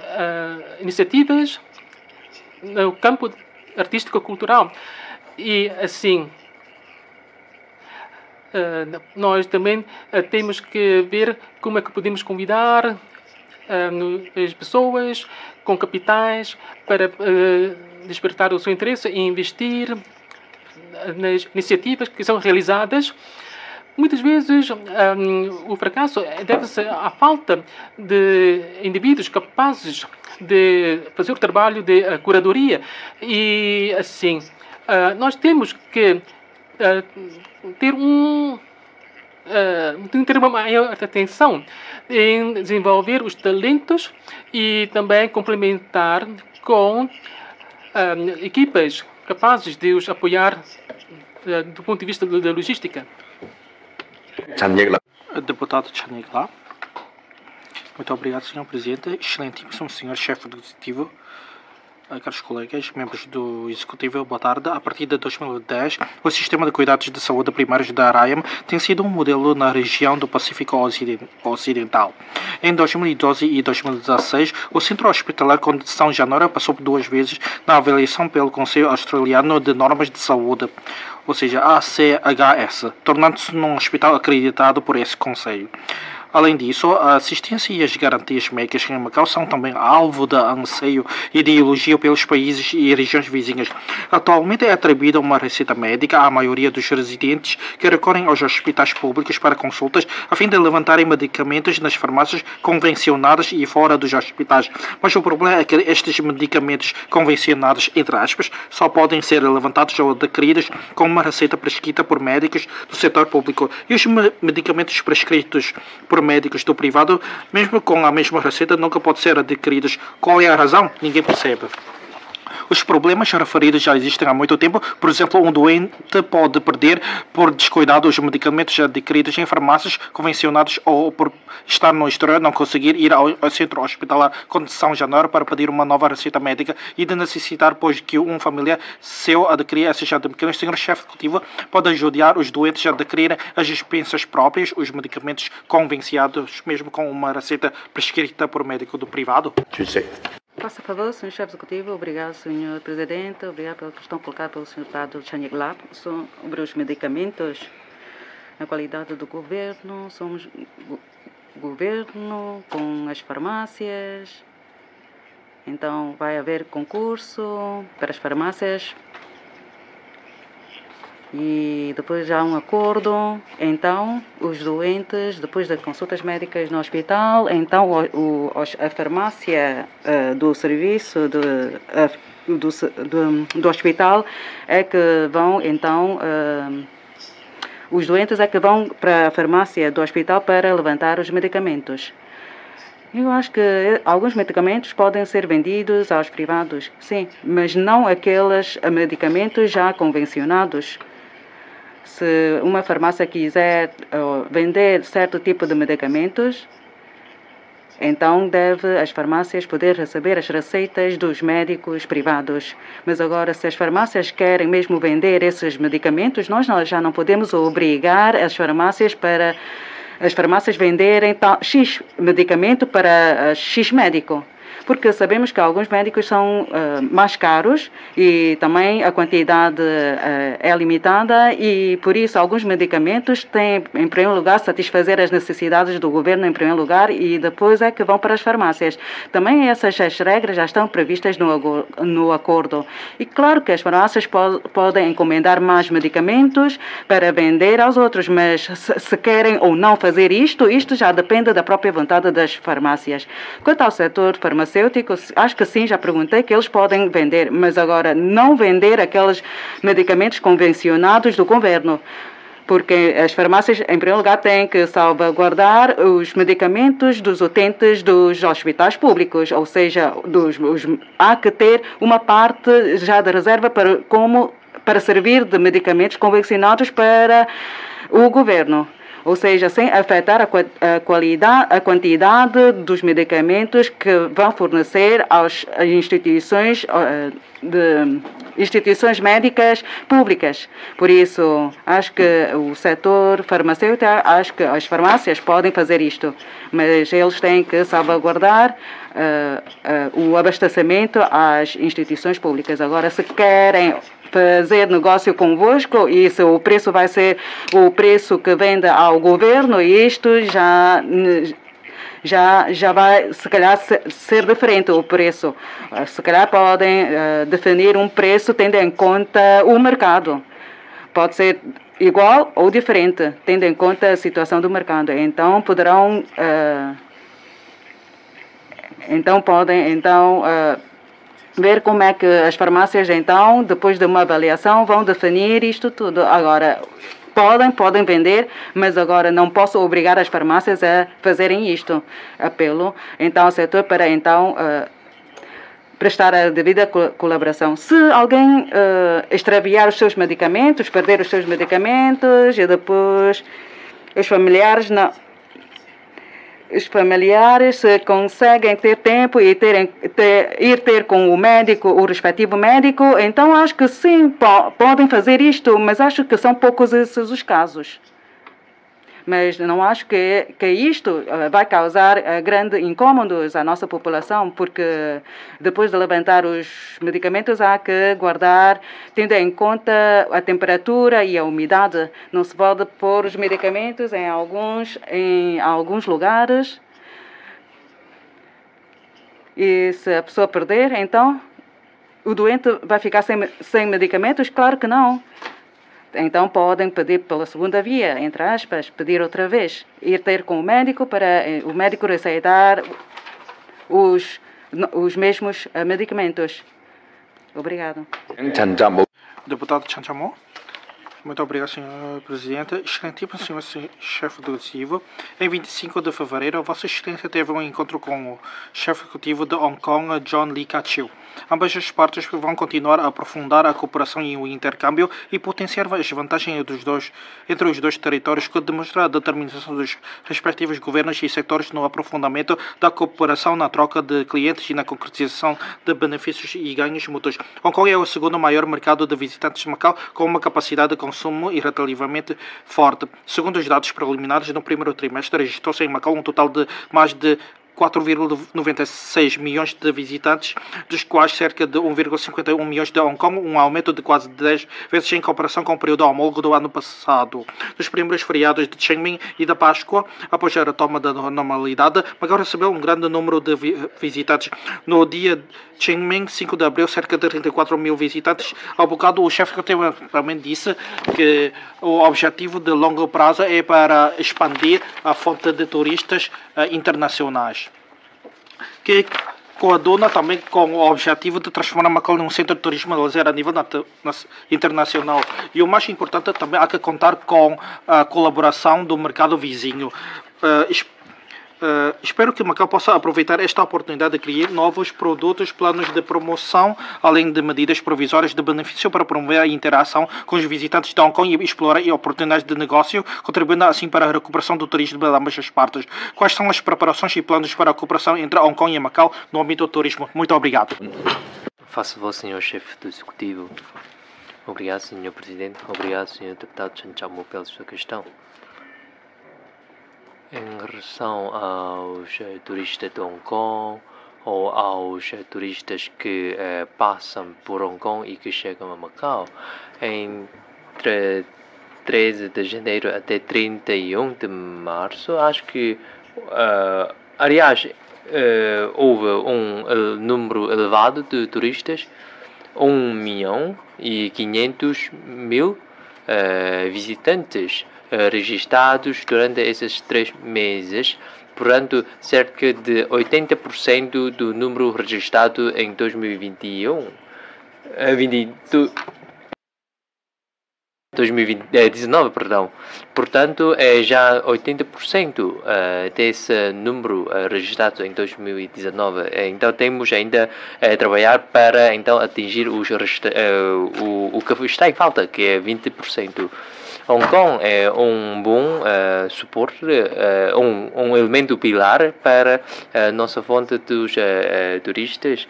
iniciativas no campo artístico-cultural. E assim, nós também temos que ver como é que podemos convidar as pessoas com capitais para despertar o seu interesse e investir nas iniciativas que são realizadas. Muitas vezes o fracasso deve-se à falta de indivíduos capazes de fazer o trabalho de curadoria. E assim, nós temos que ter uma maior atenção em desenvolver os talentos e também complementar com equipas capazes de os apoiar do ponto de vista da logística. Deputado Chanik Lá. Muito obrigado, Sr. Presidente. Excelentíssimo Sr. Chefe do Executivo. Caros colegas, membros do Executivo, boa tarde. A partir de 2010, o sistema de cuidados de saúde primários da ARAEM tem sido um modelo na região do Pacífico Ocidental. Em 2012 e 2016, o Centro Hospitalar Conde de São Januário passou por 2 vezes na avaliação pelo Conselho Australiano de Normas de Saúde, ou seja, ACHS, tornando-se num hospital acreditado por esse Conselho. Além disso, a assistência e as garantias médicas em Macau são também alvo de anseio e de elogio pelos países e regiões vizinhas. Atualmente é atribuída uma receita médica à maioria dos residentes que recorrem aos hospitais públicos para consultas a fim de levantarem medicamentos nas farmácias convencionadas e fora dos hospitais. Mas o problema é que estes medicamentos convencionados, entre aspas, só podem ser levantados ou adquiridos com uma receita prescrita por médicos do setor público. E os medicamentos prescritos por médicos do privado, mesmo com a mesma receita, nunca podem ser adquiridos. Qual é a razão? Ninguém percebe. Os problemas referidos já existem há muito tempo. Por exemplo, um doente pode perder por descuidado os medicamentos adquiridos em farmácias convencionadas ou por estar no exterior não conseguir ir ao centro hospitalar Conde de São Januário para pedir uma nova receita médica e de necessitar, pois, que um familiar seu adquirir esses medicamentos. O senhor chefe executivo pode ajudar os doentes a adquirirem as dispensas próprias, os medicamentos convencionados, mesmo com uma receita prescrita por médico do privado? Faça favor, Sr. Chefe Executivo. Obrigado, Sr. Presidente. Obrigado pela questão colocada pelo Sr. Deputado Chania Glab sobre os medicamentos. Na qualidade do governo, somos governo com as farmácias. Então, vai haver concurso para as farmácias. E depois há um acordo. Então, os doentes, depois das consultas médicas no hospital, então a farmácia do serviço do hospital é que vão, então, os doentes é que vão para a farmácia do hospital para levantar os medicamentos. Eu acho que alguns medicamentos podem ser vendidos aos privados, sim, mas não aqueles medicamentos já convencionados. Se uma farmácia quiser vender certo tipo de medicamentos, então deve as farmácias poder receber as receitas dos médicos privados. Mas agora, se as farmácias querem mesmo vender esses medicamentos, nós já não podemos obrigar as farmácias venderem X medicamento para X médico. Porque sabemos que alguns médicos são mais caros e também a quantidade é limitada e, por isso, alguns medicamentos têm, em primeiro lugar, satisfazer as necessidades do governo, em primeiro lugar, e depois é que vão para as farmácias. Também essas regras já estão previstas no acordo. E claro que as farmácias podem encomendar mais medicamentos para vender aos outros, mas se querem ou não fazer isto já depende da própria vontade das farmácias. Quanto ao setor farmacêutico, acho que sim, já perguntei que eles podem vender, mas agora não vender aqueles medicamentos convencionados do governo. Porque as farmácias, em primeiro lugar, têm que salvaguardar os medicamentos dos utentes dos hospitais públicos, ou seja, há que ter uma parte já de reserva para servir de medicamentos convencionados para o governo. Ou seja, sem afetar a quantidade dos medicamentos que vão fornecer às instituições médicas públicas. Por isso, acho que o setor farmacêutico, acho que as farmácias podem fazer isto, mas eles têm que salvaguardar o abastecimento às instituições públicas. Agora, se querem fazer negócio convosco e se o preço vai ser o preço que vende ao governo, isto já vai, se calhar, ser diferente o preço. Se calhar podem definir um preço tendo em conta o mercado. Pode ser igual ou diferente, tendo em conta a situação do mercado. Então, poderão... podem ver como é que as farmácias, então, depois de uma avaliação, vão definir isto tudo. Agora, podem vender, mas agora não posso obrigar as farmácias a fazerem isto. Apelo, então, ao setor para, então, prestar a devida colaboração. Se alguém extraviar os seus medicamentos, perder os seus medicamentos e depois os familiares não... Os familiares conseguem ter tempo e ir ter com o médico, o respectivo médico, então acho que sim, podem fazer isto, mas acho que são poucos esses os casos. Mas não acho que isto vai causar grandes incômodos à nossa população, porque depois de levantar os medicamentos há que guardar, tendo em conta a temperatura e a umidade. Não se pode pôr os medicamentos em alguns lugares. E se a pessoa perder, então o doente vai ficar sem medicamentos? Claro que não. Então podem pedir pela segunda via, entre aspas, pedir outra vez, ir ter com o médico para o médico receitar os mesmos medicamentos. Obrigado. Deputado Chanchamon. Muito obrigado, Sr. Presidente. Excelentíssimo Sr. Chefe Executivo, em 25 de fevereiro, Vossa Excelência teve um encontro com o chefe executivo de Hong Kong, John Lee Ka-chiu. Ambas as partes vão continuar a aprofundar a cooperação e o intercâmbio e potenciar as vantagens entre os dois territórios, que demonstra a determinação dos respectivos governos e setores no aprofundamento da cooperação na troca de clientes e na concretização de benefícios e ganhos mútuos. Hong Kong é o segundo maior mercado de visitantes de Macau, com uma capacidade de consumo e relativamente forte. Segundo os dados preliminares, no primeiro trimestre registrou-se em Macau um total de mais de 4,96 milhões de visitantes, dos quais cerca de 1,51 milhões de Hong Kong, um aumento de quase 10 vezes em comparação com o período homólogo do ano passado. Nos primeiros feriados de Qingming e da Páscoa, após a retoma da normalidade, Macau recebeu um grande número de visitantes. No dia Qingming, 5 de abril, cerca de 34 mil visitantes. Ao bocado, o chefe também disse que o objetivo de longo prazo é para expandir a fonte de turistas internacionais, que coaduna também com o objetivo de transformar Macau num centro de turismo de lazer a nível internacional. E o mais importante, também há que contar com a colaboração do mercado vizinho. Espero que Macau possa aproveitar esta oportunidade de criar novos produtos, planos de promoção, além de medidas provisórias de benefício para promover a interação com os visitantes de Hong Kong e explorar oportunidades de negócio, contribuindo assim para a recuperação do turismo de ambas as partes. Quais são as preparações e planos para a cooperação entre Hong Kong e Macau no âmbito do turismo? Muito obrigado. Faça favor, senhor chefe do executivo. Obrigado, senhor presidente. Obrigado, senhor deputado Chen Chaomu, pela sua questão. Em relação aos turistas de Hong Kong ou aos turistas que passam por Hong Kong e que chegam a Macau, entre 13 de janeiro até 31 de março, acho que, aliás, houve um número elevado de turistas, 1.500.000 visitantes registrados durante esses 3 meses, portanto, cerca de 80% do número registrado em 2019, perdão. Portanto, é já 80% desse número registrado em 2019. Então, temos ainda a trabalhar para então atingir o que está em falta, que é 20%. Hong Kong é um bom suporte, um elemento pilar para a nossa fonte dos turistas.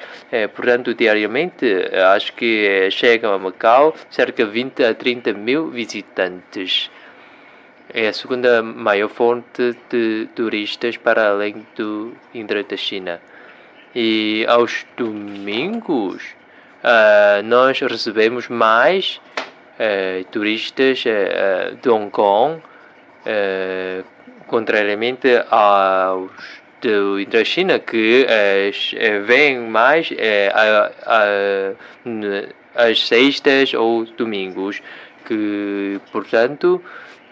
Portanto, diariamente, acho que chegam a Macau cerca de 20 a 30 mil visitantes. É a segunda maior fonte de turistas para além do Índia da China. E aos domingos, nós recebemos mais turistas de Hong Kong, contrariamente aos do Índia da China, que vêm mais às sextas ou domingos, que, portanto,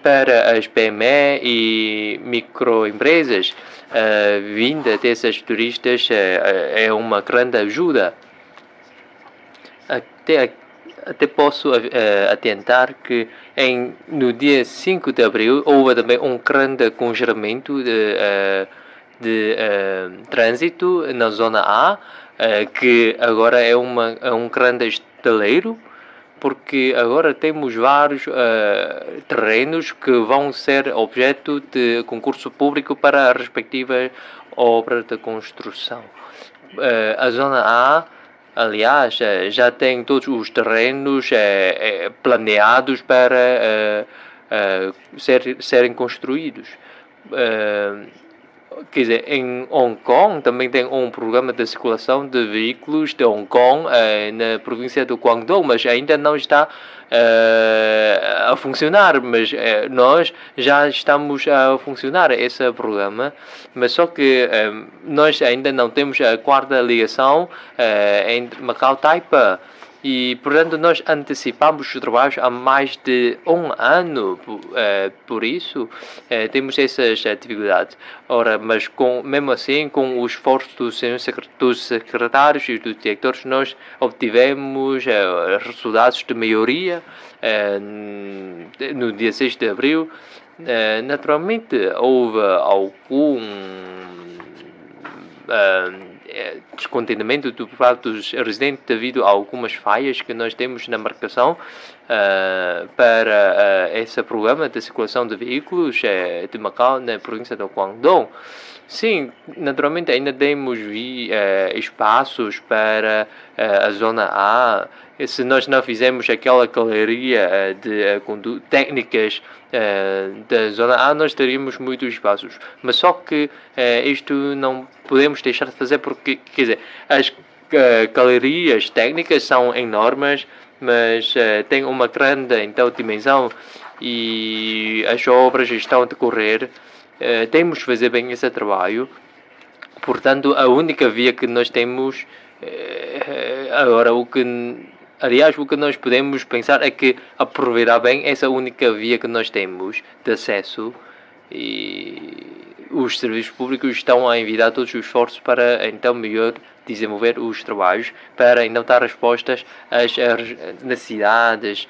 para as PME e microempresas, a vinda desses turistas é uma grande ajuda. Até posso adiantar que no dia 5 de abril houve também um grande congelamento de trânsito na zona A, que agora é um grande estaleiro, porque agora temos vários terrenos que vão ser objeto de concurso público para a respectiva obra de construção. A zona A, aliás, já tem todos os terrenos planeados para serem construídos. Quer dizer, em Hong Kong também tem um programa de circulação de veículos de Hong Kong na província do Guangdong, mas ainda não está a funcionar, mas nós já estamos a funcionar esse programa, mas só que nós ainda não temos a quarta ligação entre Macau e Taipa. E, portanto, nós antecipamos os trabalhos há mais de um ano, por isso temos essas dificuldades. Ora, mas mesmo assim, com o esforço dos secretários e dos diretores, nós obtivemos resultados de melhoria no dia 6 de abril. Naturalmente, houve algum descontentamento do parte dos residentes devido a algumas falhas que nós temos na marcação, para esse programa de circulação de veículos de Macau na província do Guangdong. Sim, naturalmente ainda temos espaços para a zona A. Se nós não fizermos aquela galeria de técnicas da zona A, nós teríamos muitos espaços. Mas só que isto não podemos deixar de fazer porque, quer dizer, as galerias técnicas são enormes, mas têm uma grande então, dimensão e as obras estão a decorrer. Temos de fazer bem esse trabalho. Portanto, a única via que nós temos agora, o que nós podemos pensar é que aproveitar bem essa única via que nós temos de acesso, e os serviços públicos estão a envidar todos os esforços para então melhor desenvolver os trabalhos, para então dar respostas às necessidades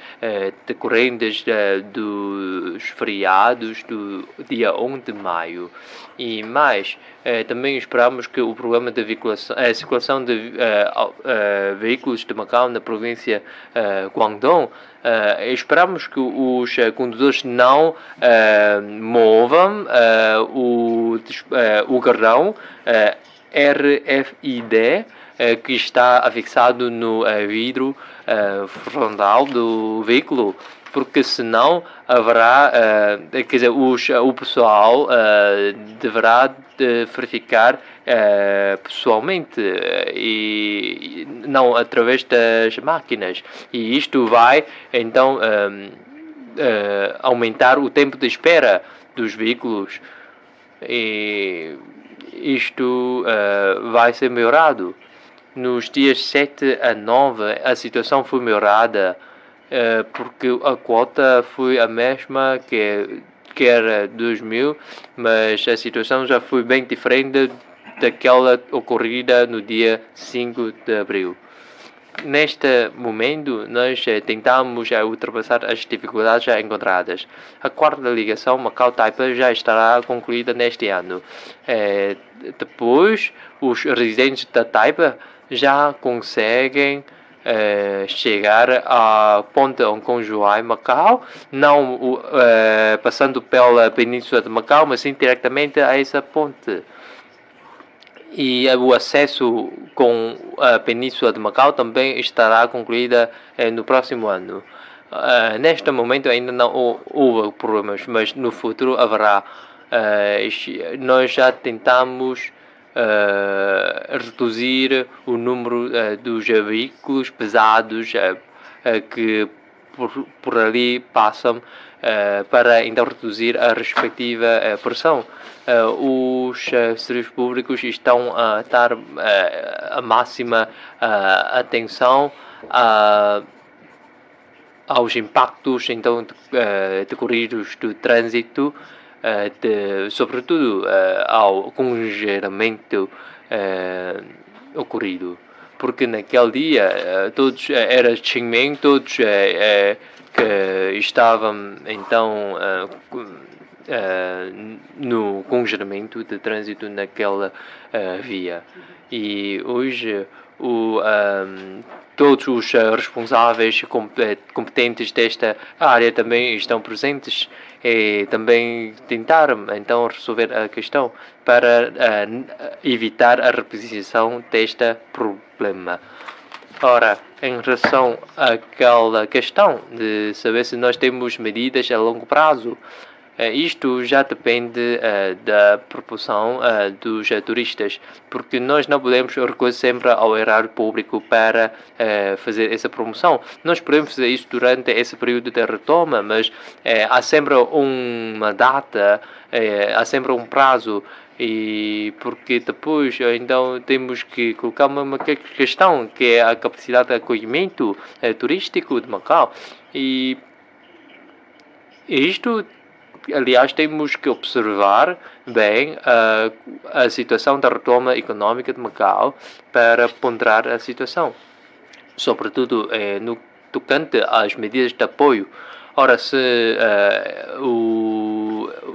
decorrentes dos feriados do dia 1 de maio. E mais, também esperamos que o programa de circulação de veículos de Macau na província Guangdong, esperamos que os condutores não movam o carrão RFID que está afixado no vidro frontal do veículo, porque senão haverá, quer dizer, o pessoal deverá verificar pessoalmente e não através das máquinas, e isto vai então aumentar o tempo de espera dos veículos, e isto vai ser melhorado. Nos dias 7 a 9 a situação foi melhorada, porque a quota foi a mesma que era 2000, mas a situação já foi bem diferente daquela ocorrida no dia 5 de abril. Neste momento, nós tentamos ultrapassar as dificuldades já encontradas. A quarta ligação Macau-Taipa já estará concluída neste ano. Depois, os residentes da Taipa já conseguem chegar à ponte Hong Kong-Zhuhai-Macau, não passando pela Península de Macau, mas sim diretamente a essa ponte. E o acesso com a Península de Macau também estará concluída no próximo ano. Neste momento ainda não houve problemas, mas no futuro haverá. Nós já tentamos reduzir o número dos veículos pesados que por ali passam, para então reduzir a respectiva pressão. Os serviços públicos estão a dar a máxima atenção aos impactos então decorridos do trânsito, sobretudo ao congelamento ocorrido, porque naquele dia todos era Qingming, todos que estavam então no congelamento de trânsito naquela via. E hoje todos os responsáveis competentes desta área também estão presentes e também tentaram então resolver a questão para evitar a repetição deste problema. Ora, em relação àquela questão de saber se nós temos medidas a longo prazo, isto já depende da proporção dos turistas, porque nós não podemos recorrer sempre ao erário público para fazer essa promoção. Nós podemos fazer isso durante esse período de retoma, mas há sempre uma data, há sempre um prazo, e porque depois então temos que colocar uma questão que é a capacidade de acolhimento turístico de Macau, e isto, aliás, temos que observar bem a situação da retoma econômica de Macau para ponderar a situação, sobretudo no tocante às medidas de apoio. Ora, se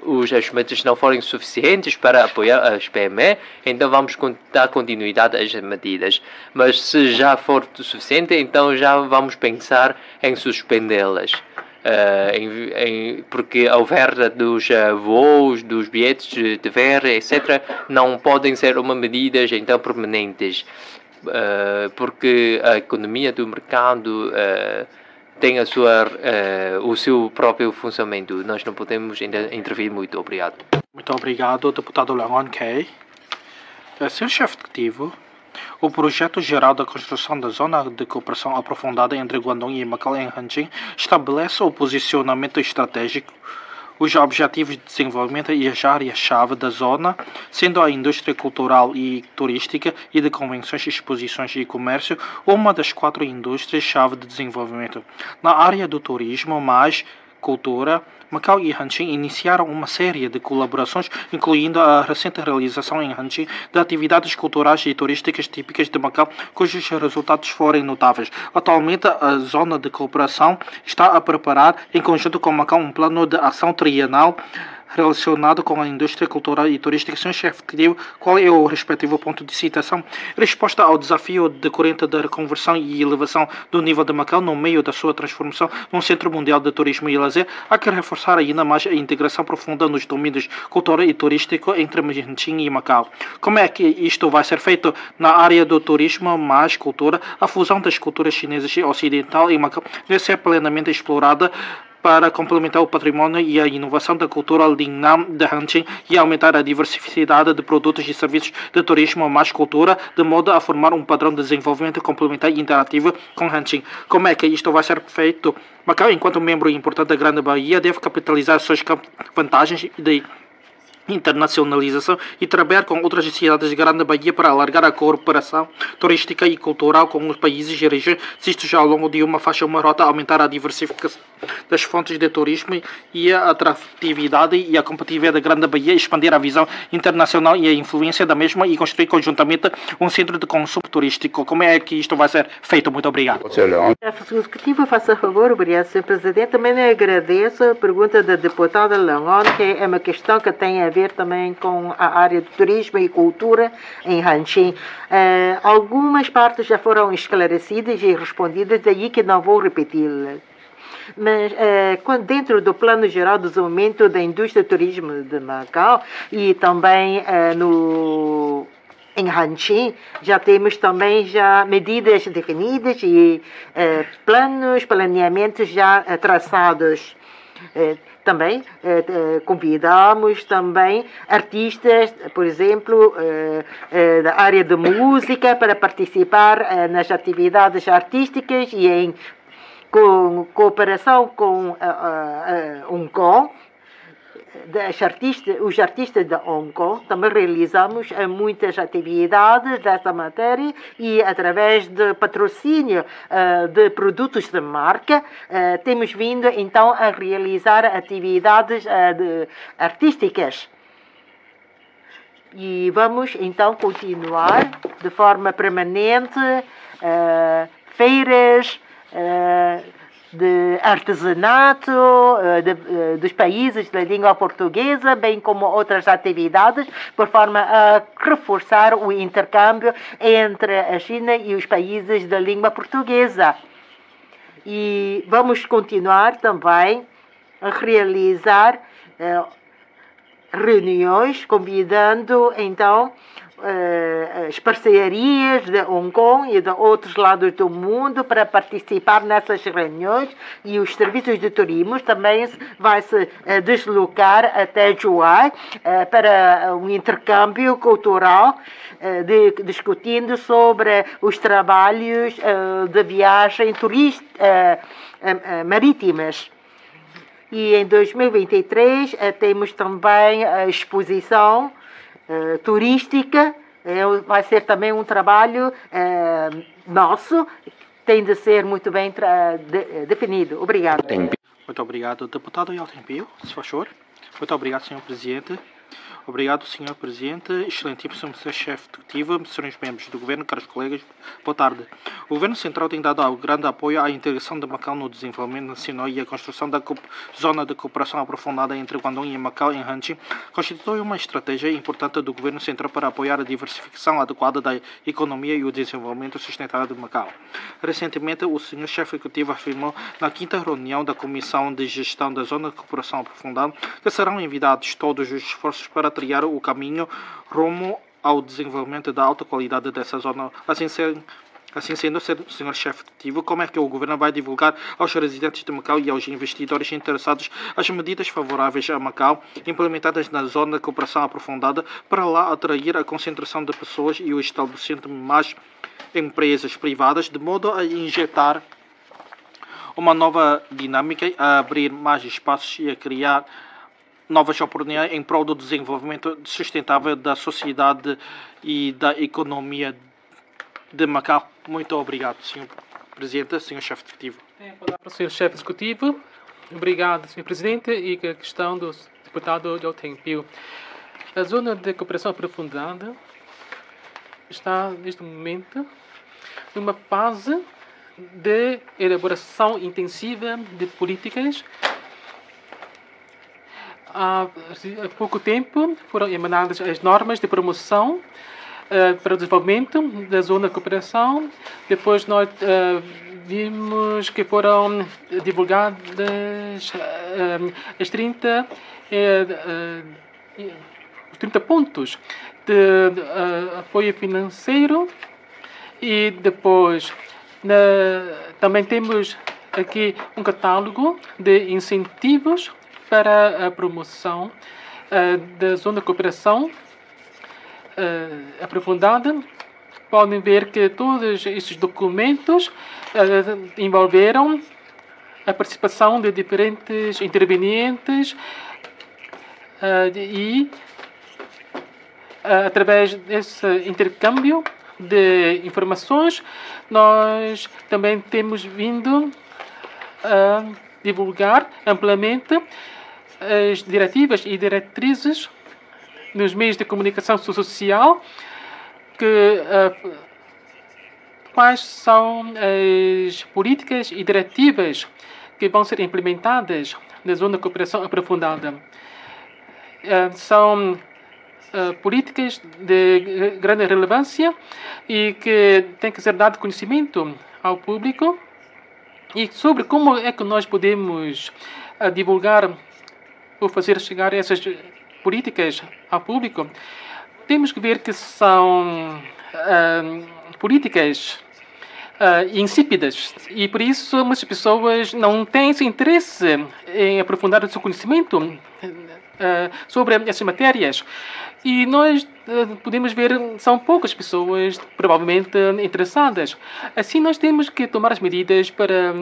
os ajustamentos não forem suficientes para apoiar as PME, então vamos dar continuidade às medidas. Mas se já for suficiente, então já vamos pensar em suspendê-las. Porque a oferta dos voos, dos bilhetes de ver, etc., não podem ser uma medidas então permanentes, porque a economia do mercado tem o seu próprio funcionamento. Nós não podemos intervir muito. Obrigado. Muito obrigado, deputado Langon Kei. Senhor chefe executivo, o projeto geral da construção da zona de cooperação aprofundada entre Guangdong e Macau em Hanjin estabelece o posicionamento estratégico, os objetivos de desenvolvimento e as áreas-chave da zona, sendo a indústria cultural e turística e de convenções, exposições e comércio uma das 4 indústrias-chave de desenvolvimento. Na área do turismo, mais cultura, Macau e Hanjin iniciaram uma série de colaborações, incluindo a recente realização em Hanjin de atividades culturais e turísticas típicas de Macau, cujos resultados foram notáveis. Atualmente, a zona de cooperação está a preparar, em conjunto com Macau, um plano de ação trienal relacionado com a indústria cultural e turística. Senhor chefe executivo, qual é o respectivo ponto de citação? Resposta ao desafio decorrente da reconversão e elevação do nível de Macau no meio da sua transformação num centro mundial de turismo e lazer, há que reforçar ainda mais a integração profunda nos domínios cultural e turístico entre Hanjin e Macau. Como é que isto vai ser feito? Na área do turismo mais cultura, a fusão das culturas chinesas e ocidental em Macau deve ser plenamente explorada para complementar o patrimônio e a inovação da cultura Lingnam de Hanjin e aumentar a diversidade de produtos e serviços de turismo mais cultura, de modo a formar um padrão de desenvolvimento complementar e interativo com Hanjin. Como é que isto vai ser feito? Macau, enquanto membro importante da Grande Bahia, deve capitalizar suas vantagens de internacionalização e trabalhar com outras cidades de Grande Bahia para alargar a cooperação turística e cultural com os países e regiões, isto já ao longo de uma faixa, uma rota, aumentar a diversificação das fontes de turismo e a atratividade e a competitividade da Grande Bahia, expandir a visão internacional e a influência da mesma e construir conjuntamente um centro de consumo turístico. Como é que isto vai ser feito? Muito obrigado. Chefe executivo, faça favor. Obrigado, Sr. Presidente. Também agradeço a pergunta da deputada Langon, que é uma questão que tem a ver também com a área de turismo e cultura em Hanjin. Algumas partes já foram esclarecidas e respondidas, daí que não vou repeti-las. Mas dentro do Plano Geral de Desenvolvimento da Indústria do Turismo de Macau e também em Hanjin, já temos também medidas definidas e planeamentos já traçados. Também convidamos também artistas, por exemplo, da área de música para participar nas atividades artísticas e em cooperação com Hong Kong. Os artistas de Hong Kong também realizamos muitas atividades dessa matéria e através de patrocínio de produtos de marca temos vindo então a realizar atividades artísticas. E vamos então continuar de forma permanente feiras de artesanato dos países da língua portuguesa, bem como outras atividades, por forma a reforçar o intercâmbio entre a China e os países da língua portuguesa. E vamos continuar também a realizar reuniões, convidando então as parcerias de Hong Kong e de outros lados do mundo para participar nessas reuniões, e os serviços de turismo também vai se deslocar até Zhuhai para um intercâmbio cultural, discutindo sobre os trabalhos de viagem marítimas. E em 2023 temos também a exposição turística. Vai ser também um trabalho nosso, tem de ser muito bem definido. Obrigado. Muito obrigado. Deputado Yalten Pio, se faz favor. Muito obrigado, Sr. Presidente. Obrigado, Sr. Presidente. Excelentíssimo Sr. Chefe Executivo, senhores membros do Governo, caros colegas, boa tarde. O Governo Central tem dado grande apoio à integração de Macau no desenvolvimento nacional e a construção da zona de cooperação aprofundada entre Guangdong e Macau em Hanqing constitui uma estratégia importante do Governo Central para apoiar a diversificação adequada da economia e o desenvolvimento sustentável de Macau. Recentemente, o Sr. Chefe Executivo afirmou na 5ª reunião da Comissão de Gestão da Zona de Cooperação Aprofundada que serão enviados todos os esforços para trilhar o caminho rumo ao desenvolvimento da alta qualidade dessa zona. Assim sendo, Sr. Chefe Executivo, como é que o Governo vai divulgar aos residentes de Macau e aos investidores interessados as medidas favoráveis a Macau implementadas na Zona de Cooperação Aprofundada para lá atrair a concentração de pessoas e o estabelecimento de mais empresas privadas, de modo a injetar uma nova dinâmica, a abrir mais espaços e a criar novas oportunidades em prol do desenvolvimento sustentável da sociedade e da economia de Macau. Muito obrigado, Sr. Presidente, Sr. Chefe Executivo. Tem a palavra o Sr. Chefe Executivo. Obrigado, Sr. Presidente. E a questão do deputado Liu Tenpiu. A Zona de Cooperação Aprofundada está, neste momento, numa fase de elaboração intensiva de políticas. Há pouco tempo foram emanadas as normas de promoção para o desenvolvimento da zona de cooperação. Depois nós vimos que foram divulgadas os 30 pontos de apoio financeiro e depois também temos aqui um catálogo de incentivos para a promoção da zona de cooperação aprofundada. Podem ver que todos esses documentos envolveram a participação de diferentes intervenientes e através desse intercâmbio de informações nós também temos vindo a divulgar amplamente as diretivas e diretrizes nos meios de comunicação social, quais são as políticas e diretivas que vão ser implementadas na Zona de Cooperação Aprofundada. São políticas de grande relevância e que tem que ser dado conhecimento ao público. E sobre como é que nós podemos divulgar ou fazer chegar essas políticas ao público, temos que ver que são políticas insípidas e por isso muitas pessoas não têm esse interesse em aprofundar o seu conhecimento sobre essas matérias. E nós podemos ver são poucas pessoas provavelmente interessadas. Assim nós temos que tomar as medidas para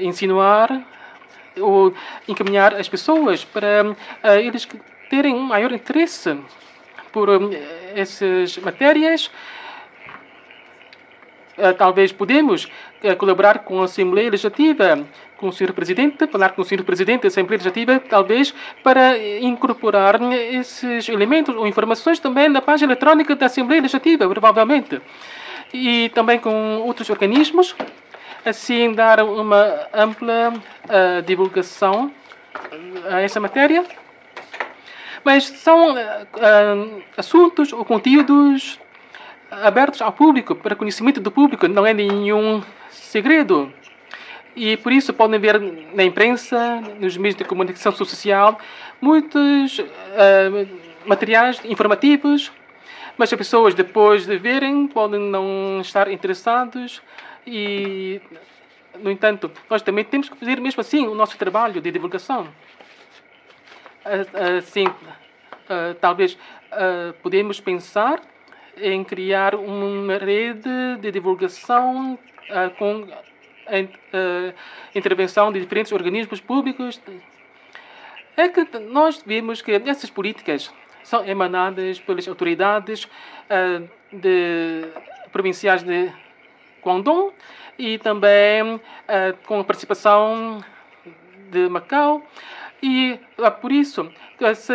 insinuar ou encaminhar as pessoas para eles terem um maior interesse por essas matérias. Talvez podemos colaborar com a Assembleia Legislativa, com o Sr. Presidente, falar com o Sr. Presidente da Assembleia Legislativa, talvez para incorporar esses elementos ou informações também na página eletrónica da Assembleia Legislativa, provavelmente. E também com outros organismos, assim dar uma ampla divulgação a essa matéria. Mas são assuntos ou conteúdos abertos ao público, para conhecimento do público, não é nenhum segredo. E por isso podem ver na imprensa, nos meios de comunicação social, muitos materiais informativos, mas as pessoas depois de verem podem não estar interessados e, no entanto, nós também temos que fazer mesmo assim o nosso trabalho de divulgação. Assim, talvez podemos pensar em criar uma rede de divulgação com intervenção de diferentes organismos públicos. É que nós vimos que essas políticas são emanadas pelas autoridades provinciais de Guangdong e também com a participação de Macau. E por isso, se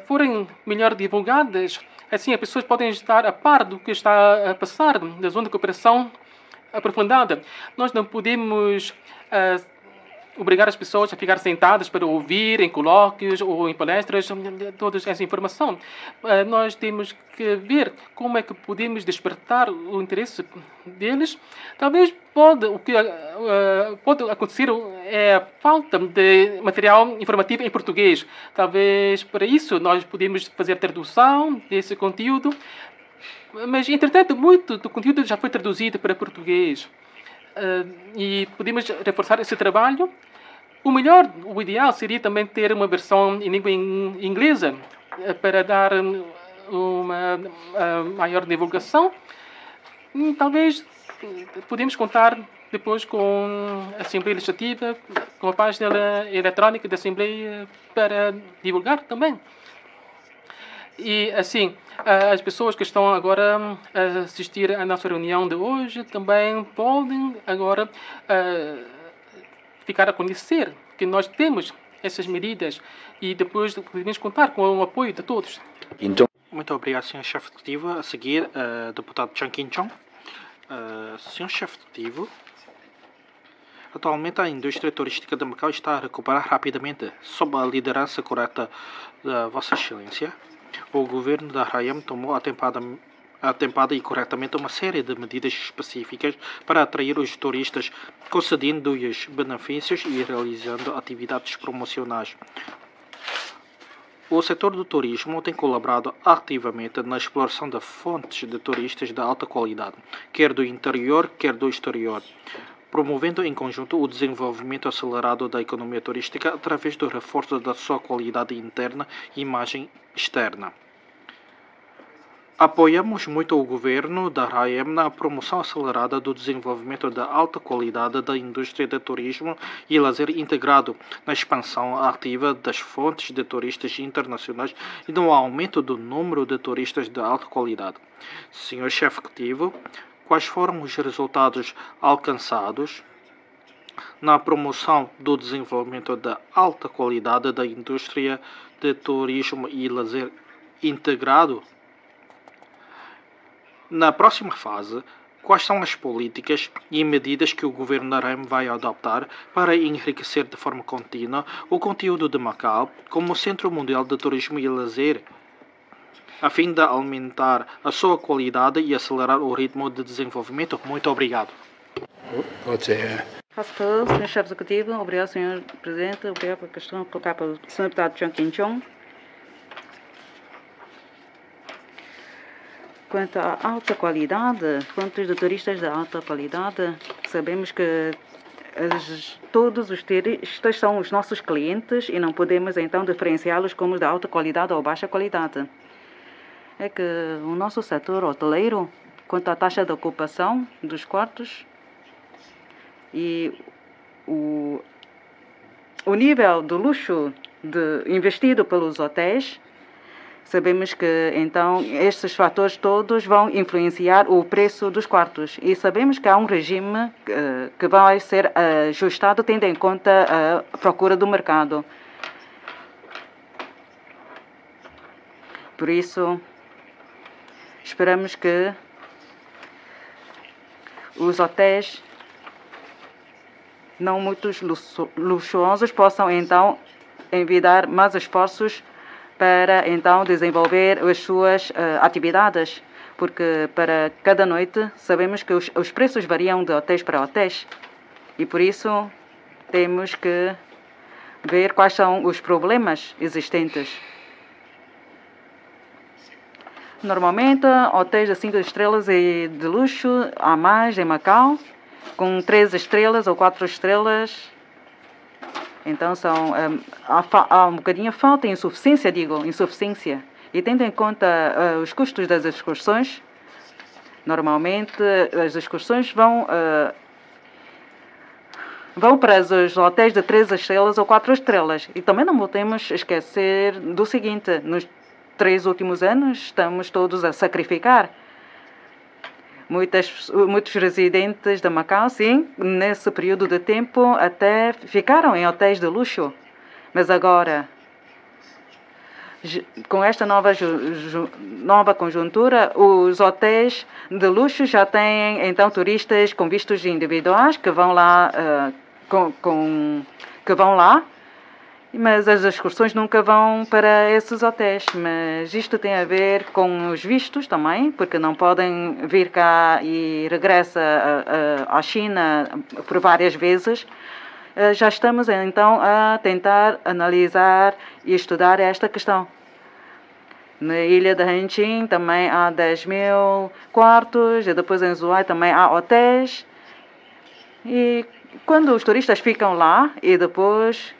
forem melhor divulgadas, assim as pessoas podem estar a par do que está a passar na zona de cooperação aprofundada. Nós não podemos obrigar as pessoas a ficar sentadas para ouvir em colóquios ou em palestras toda essa informação. Nós temos que ver como é que podemos despertar o interesse deles. Talvez o que pode acontecer é a falta de material informativo em português. Talvez para isso nós podemos fazer tradução desse conteúdo. Mas, entretanto, muito do conteúdo já foi traduzido para português. E podemos reforçar esse trabalho. O ideal seria também ter uma versão em língua inglesa para dar uma maior divulgação. Talvez podemos contar depois com a Assembleia Legislativa, com a página eletrónica da Assembleia para divulgar também. E, assim, as pessoas que estão agora a assistir à nossa reunião de hoje também podem agora ficar a conhecer que nós temos essas medidas e depois podemos contar com o apoio de todos. Então, Muito obrigado, Sr. Chefe Executivo. A seguir, deputado Chan Kin Chong. Sr. Chefe Executivo, atualmente a indústria turística de Macau está a recuperar rapidamente sob a liderança correta da Vossa Excelência. O governo da Rayam tomou atempada e corretamente uma série de medidas específicas para atrair os turistas, concedendo-lhes benefícios e realizando atividades promocionais. O setor do turismo tem colaborado ativamente na exploração de fontes de turistas de alta qualidade, quer do interior, quer do exterior, promovendo em conjunto o desenvolvimento acelerado da economia turística através do reforço da sua qualidade interna e imagem externa. Apoiamos muito o governo da Rayam na promoção acelerada do desenvolvimento da alta qualidade da indústria de turismo e lazer integrado, na expansão ativa das fontes de turistas internacionais e no aumento do número de turistas de alta qualidade. Senhor Chefe Executivo, quais foram os resultados alcançados na promoção do desenvolvimento da alta qualidade da indústria de turismo e lazer integrado? Na próxima fase, quais são as políticas e medidas que o governo da Rayam vai adotar para enriquecer de forma contínua o conteúdo de Macau como Centro Mundial de Turismo e Lazer, a fim de aumentar a sua qualidade e acelerar o ritmo de desenvolvimento? Muito obrigado. Faço pelo Sr. Chefe Executivo. Obrigado, Sr. Presidente. Obrigado pela questão colocada pelo Sr. Deputado Chan Kin Chong. Quanto à alta qualidade, fontes de turistas de alta qualidade, sabemos que todos os turistas são os nossos clientes e não podemos então diferenciá-los como de alta qualidade ou baixa qualidade. É que o nosso setor hoteleiro, quanto à taxa de ocupação dos quartos e o nível do luxo investido pelos hotéis, sabemos que, então, estes fatores todos vão influenciar o preço dos quartos. E sabemos que há um regime que vai ser ajustado tendo em conta a procura do mercado. Por isso, esperamos que os hotéis não muito luxuosos possam, então, envidar mais esforços para, então, desenvolver as suas atividades, porque para cada noite sabemos que os preços variam de hotéis para hotéis e, por isso, temos que ver quais são os problemas existentes. Normalmente, hotéis de 5 estrelas e de luxo há mais em Macau, com 3 estrelas ou 4 estrelas. Então, há um bocadinho de falta, insuficiência. E tendo em conta os custos das excursões, normalmente as excursões vão para os hotéis de 3 estrelas ou 4 estrelas. E também não podemos esquecer do seguinte: nos 3 últimos anos estamos todos a sacrificar. Muitos residentes de Macau, sim, nesse período de tempo até ficaram em hotéis de luxo. Mas agora, com esta nova conjuntura, os hotéis de luxo já têm, então, turistas com vistos individuais que vão lá, que vão lá, mas as excursões nunca vão para esses hotéis. Mas isto tem a ver com os vistos também, porque não podem vir cá e regressa à China por várias vezes. Já estamos então a tentar analisar e estudar esta questão. Na ilha de Hengqin também há 10.000 quartos, e depois em Zhuhai também há hotéis. E quando os turistas ficam lá e depois,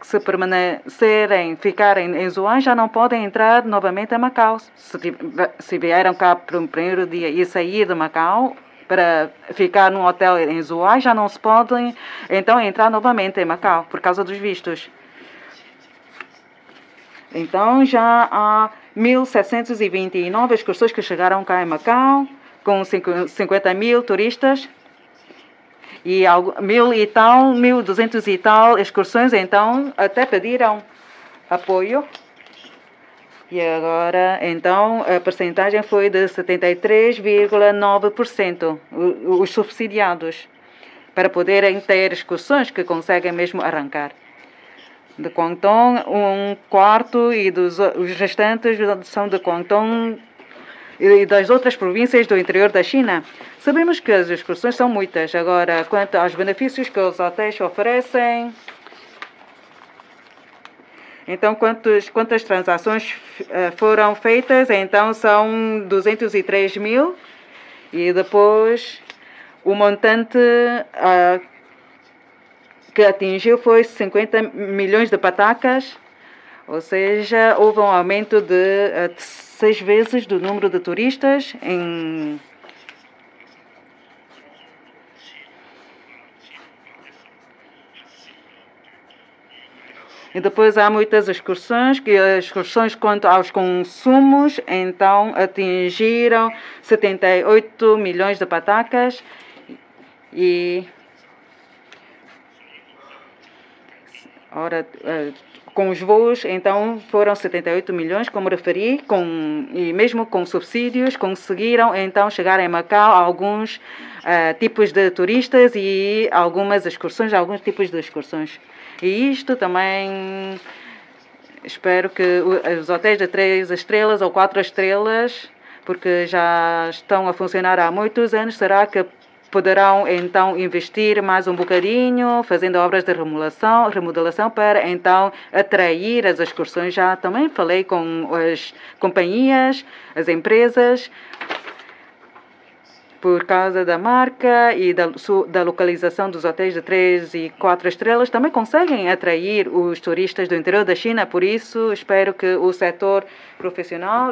se ficarem em Zhuhai, já não podem entrar novamente em Macau. Se vieram cá para o primeiro dia e sair de Macau para ficar num hotel em Zhuhai, já não se podem então entrar novamente em Macau por causa dos vistos. Então já há 1.729 excursões que chegaram cá em Macau, com 50.000 turistas e 1.200 e tal excursões, então até pediram apoio. E agora, então, a percentagem foi de 73,9%, os subsidiados, para poderem ter excursões que conseguem mesmo arrancar. De Guangdong, um quarto, e os restantes são de Guangdong e das outras províncias do interior da China. Sabemos que as excursões são muitas. Agora, quanto aos benefícios que os hotéis oferecem, então, quantas transações foram feitas? Então, são 203.000. E depois, o montante que atingiu foi 50 milhões de patacas. Ou seja, houve um aumento de 6 vezes do número de turistas em... E depois há muitas excursões, que as excursões quanto aos consumos, então, atingiram 78 milhões de patacas e... Ora, com os voos, então, foram 78 milhões, como referi, e mesmo com subsídios, conseguiram, então, chegar em Macau a alguns tipos de turistas e algumas excursões, alguns tipos de excursões. E isto também, espero que os hotéis de 3 estrelas ou 4 estrelas, porque já estão a funcionar há muitos anos, será que poderão então investir mais um bocadinho, fazendo obras de remodelação para então atrair as excursões. Já também falei com as companhias, as empresas, por causa da marca e da localização dos hotéis de 3 e 4 estrelas, também conseguem atrair os turistas do interior da China. Por isso, espero que o setor profissional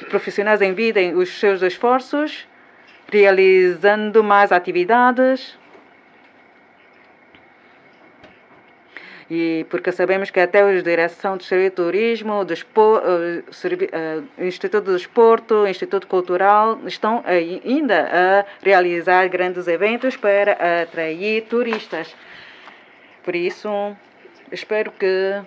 profissionais envidem os seus esforços, realizando mais atividades. E porque sabemos que até a Direção do Serviço de Turismo, Instituto do Desporto, Instituto Cultural, estão ainda a realizar grandes eventos para atrair turistas. Por isso, espero que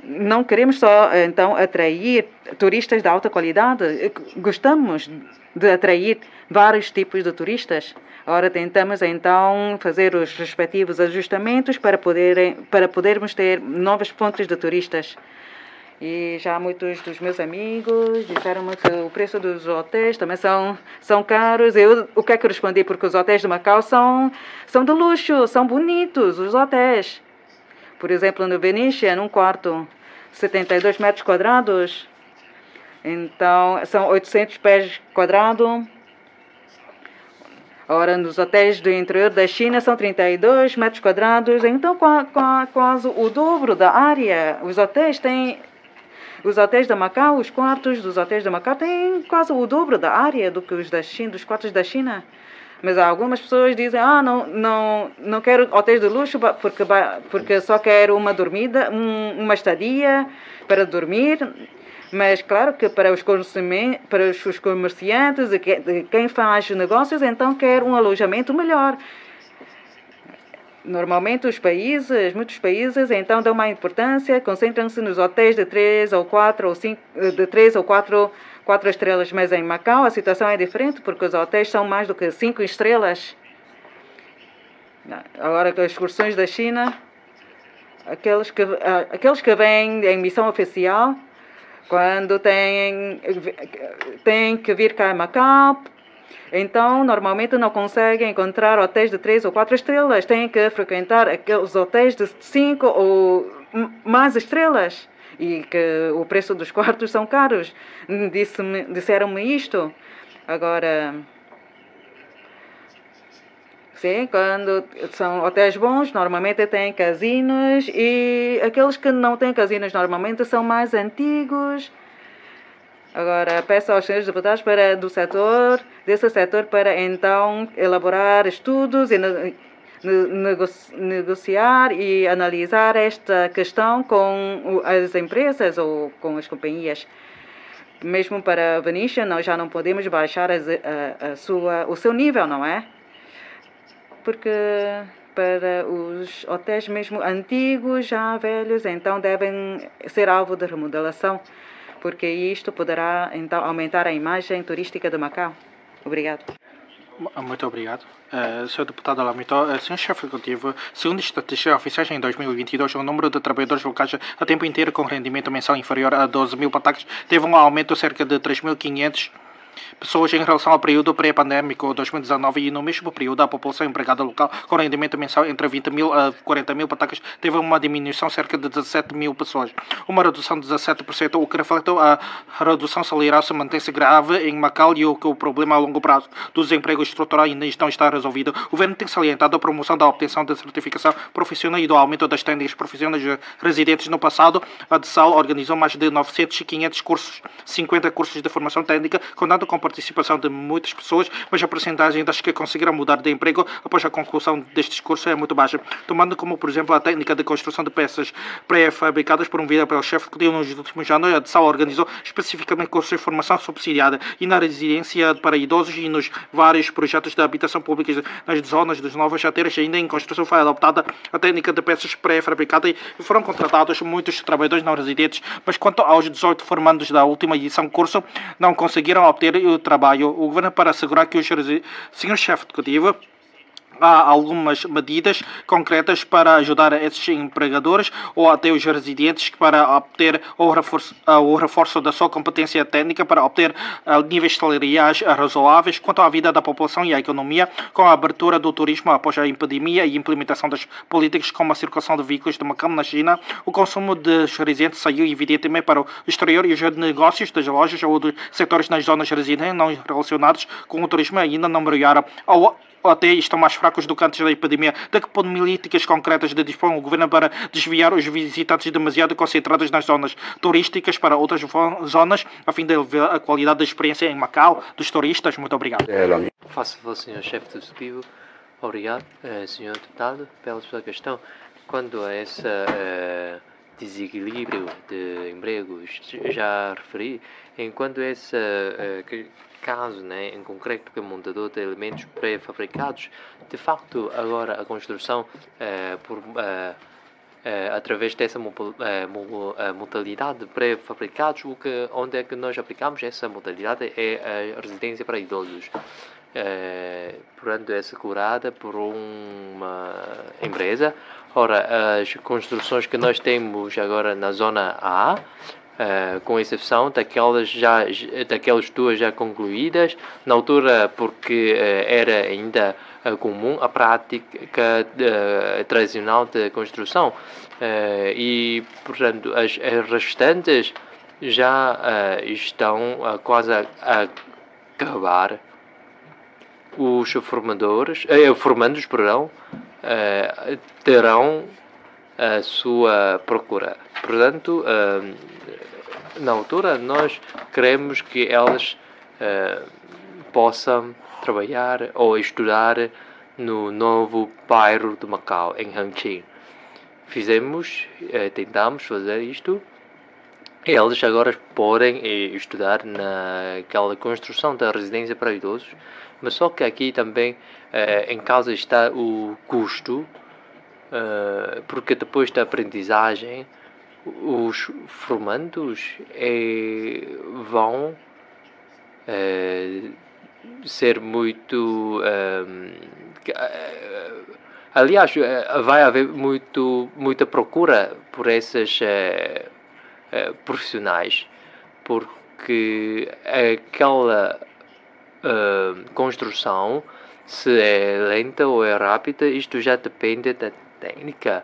não queremos só, então, atrair turistas de alta qualidade. Gostamos de atrair vários tipos de turistas. Agora tentamos, então, fazer os respectivos ajustamentos para podermos ter novas fontes de turistas. E já muitos dos meus amigos disseram-me que o preço dos hotéis também são caros. O que é que eu respondi? Porque os hotéis de Macau são de luxo, são bonitos, os hotéis. Por exemplo, no Venecia, num quarto, 72 metros quadrados. Então, são 800 pés quadrados. Ora, nos hotéis do interior da China são 32 metros quadrados. Então, quase o dobro da área. Os hotéis de Macau, os quartos dos hotéis de Macau têm quase o dobro da área do que os da China, dos quartos da China. Mas algumas pessoas dizem, não quero hotéis de luxo porque só quero uma dormida, uma estadia para dormir. Mas claro que para os comerciantes e quem faz negócios, então quer um alojamento melhor. Normalmente muitos países, então dão mais importância, concentram-se nos hotéis de 3 ou 4 ou 5, de 3 ou 4 estrelas, mas em Macau a situação é diferente porque os hotéis são mais do que 5 estrelas. Agora, com as excursões da China, aqueles que vêm em missão oficial, quando têm que vir cá a Macau, então, normalmente não conseguem encontrar hotéis de 3 ou 4 estrelas. Têm que frequentar aqueles hotéis de 5 ou mais estrelas. E que o preço dos quartos são caros. Disseram-me isto. Agora, sim, quando são hotéis bons, normalmente têm casinos. E aqueles que não têm casinos, normalmente são mais antigos. Agora, peço aos senhores deputados desse setor, para então elaborar estudos e negociar e analisar esta questão com as empresas ou com as companhias. Mesmo para a Venetian, nós já não podemos baixar o seu nível, não é? Porque para os hotéis mesmo antigos, já velhos, então devem ser alvo de remodelação, porque isto poderá então aumentar a imagem turística de Macau. Obrigado. Muito obrigado. Sr. Deputado Alamito, Sr. Chefe Executivo, segundo estatísticas oficiais, em 2022, o número de trabalhadores locais a tempo inteiro com rendimento mensal inferior a 12 mil patacos teve um aumento de cerca de 3.500 pessoas em relação ao período pré-pandêmico 2019 e no mesmo período a população empregada local com rendimento mensal entre 20 mil a 40 mil patacas teve uma diminuição de cerca de 17 mil pessoas, uma redução de 17%, o que reflete a redução salarial se mantém-se grave em Macau e o problema a longo prazo do desemprego estrutural ainda não está resolvido. O governo tem salientado a promoção da obtenção de certificação profissional e do aumento das técnicas profissionais residentes. No passado, a DSAL organizou mais de 900 e 500 cursos, 50 cursos de formação técnica, contando com participação de muitas pessoas, mas a porcentagem das que conseguiram mudar de emprego após a conclusão destes cursos é muito baixa, tomando como, por exemplo, a técnica de construção de peças pré-fabricadas promovida pelo chefe que nos últimos anos. A DSAL organizou especificamente cursos de formação subsidiada e na residência para idosos e nos vários projetos de habitação pública nas zonas dos novos chateiros. Ainda em construção foi adoptada a técnica de peças pré-fabricadas e foram contratados muitos trabalhadores não residentes, mas quanto aos 18 formandos da última edição do curso, não conseguiram obter o trabalho. O governo, para assegurar que o Sr. Chefe Executivo, há algumas medidas concretas para ajudar esses empregadores ou até os residentes para obter o reforço da sua competência técnica para obter níveis salariais razoáveis quanto à vida da população e à economia, com a abertura do turismo após a epidemia e implementação das políticas como a circulação de veículos de Macau na China. O consumo dos residentes saiu evidentemente para o exterior e os negócios das lojas ou dos setores nas zonas residentes não relacionados com o turismo ainda não melhoraram ou até estão mais fracos do que antes da epidemia. De que políticas concretas dispõe o governo para desviar os visitantes demasiado concentrados nas zonas turísticas para outras zonas, a fim de elevar a qualidade da experiência em Macau dos turistas? Muito obrigado. Faço favor, Sr. Chefe do Executivo. Obrigado, Sr. Deputado, pela sua questão. Quando a esse desequilíbrio de empregos, já referi, enquanto esse caso, né, em concreto, que é montador de elementos pré-fabricados, de facto, agora a construção através dessa modalidade de pré-fabricados, onde é que nós aplicamos essa modalidade é a residência para idosos. Portanto, é assegurada por uma empresa. Ora, as construções que nós temos agora na zona A, com exceção daquelas duas já concluídas, na altura porque era ainda comum a prática tradicional de construção e, portanto, as restantes já estão quase a acabar. Os formandos, terão a sua procura. Portanto, na altura, nós queremos que elas possam trabalhar ou estudar no novo bairro de Macau, em Hangqin. Tentamos fazer isto. Eles agora podem estudar naquela construção da residência para idosos, mas só que aqui também em causa está o custo porque depois da aprendizagem, os formandos vão ser muito... aliás, vai haver muita procura por esses profissionais, porque aquela construção, se é lenta ou é rápida, isto já depende da técnica.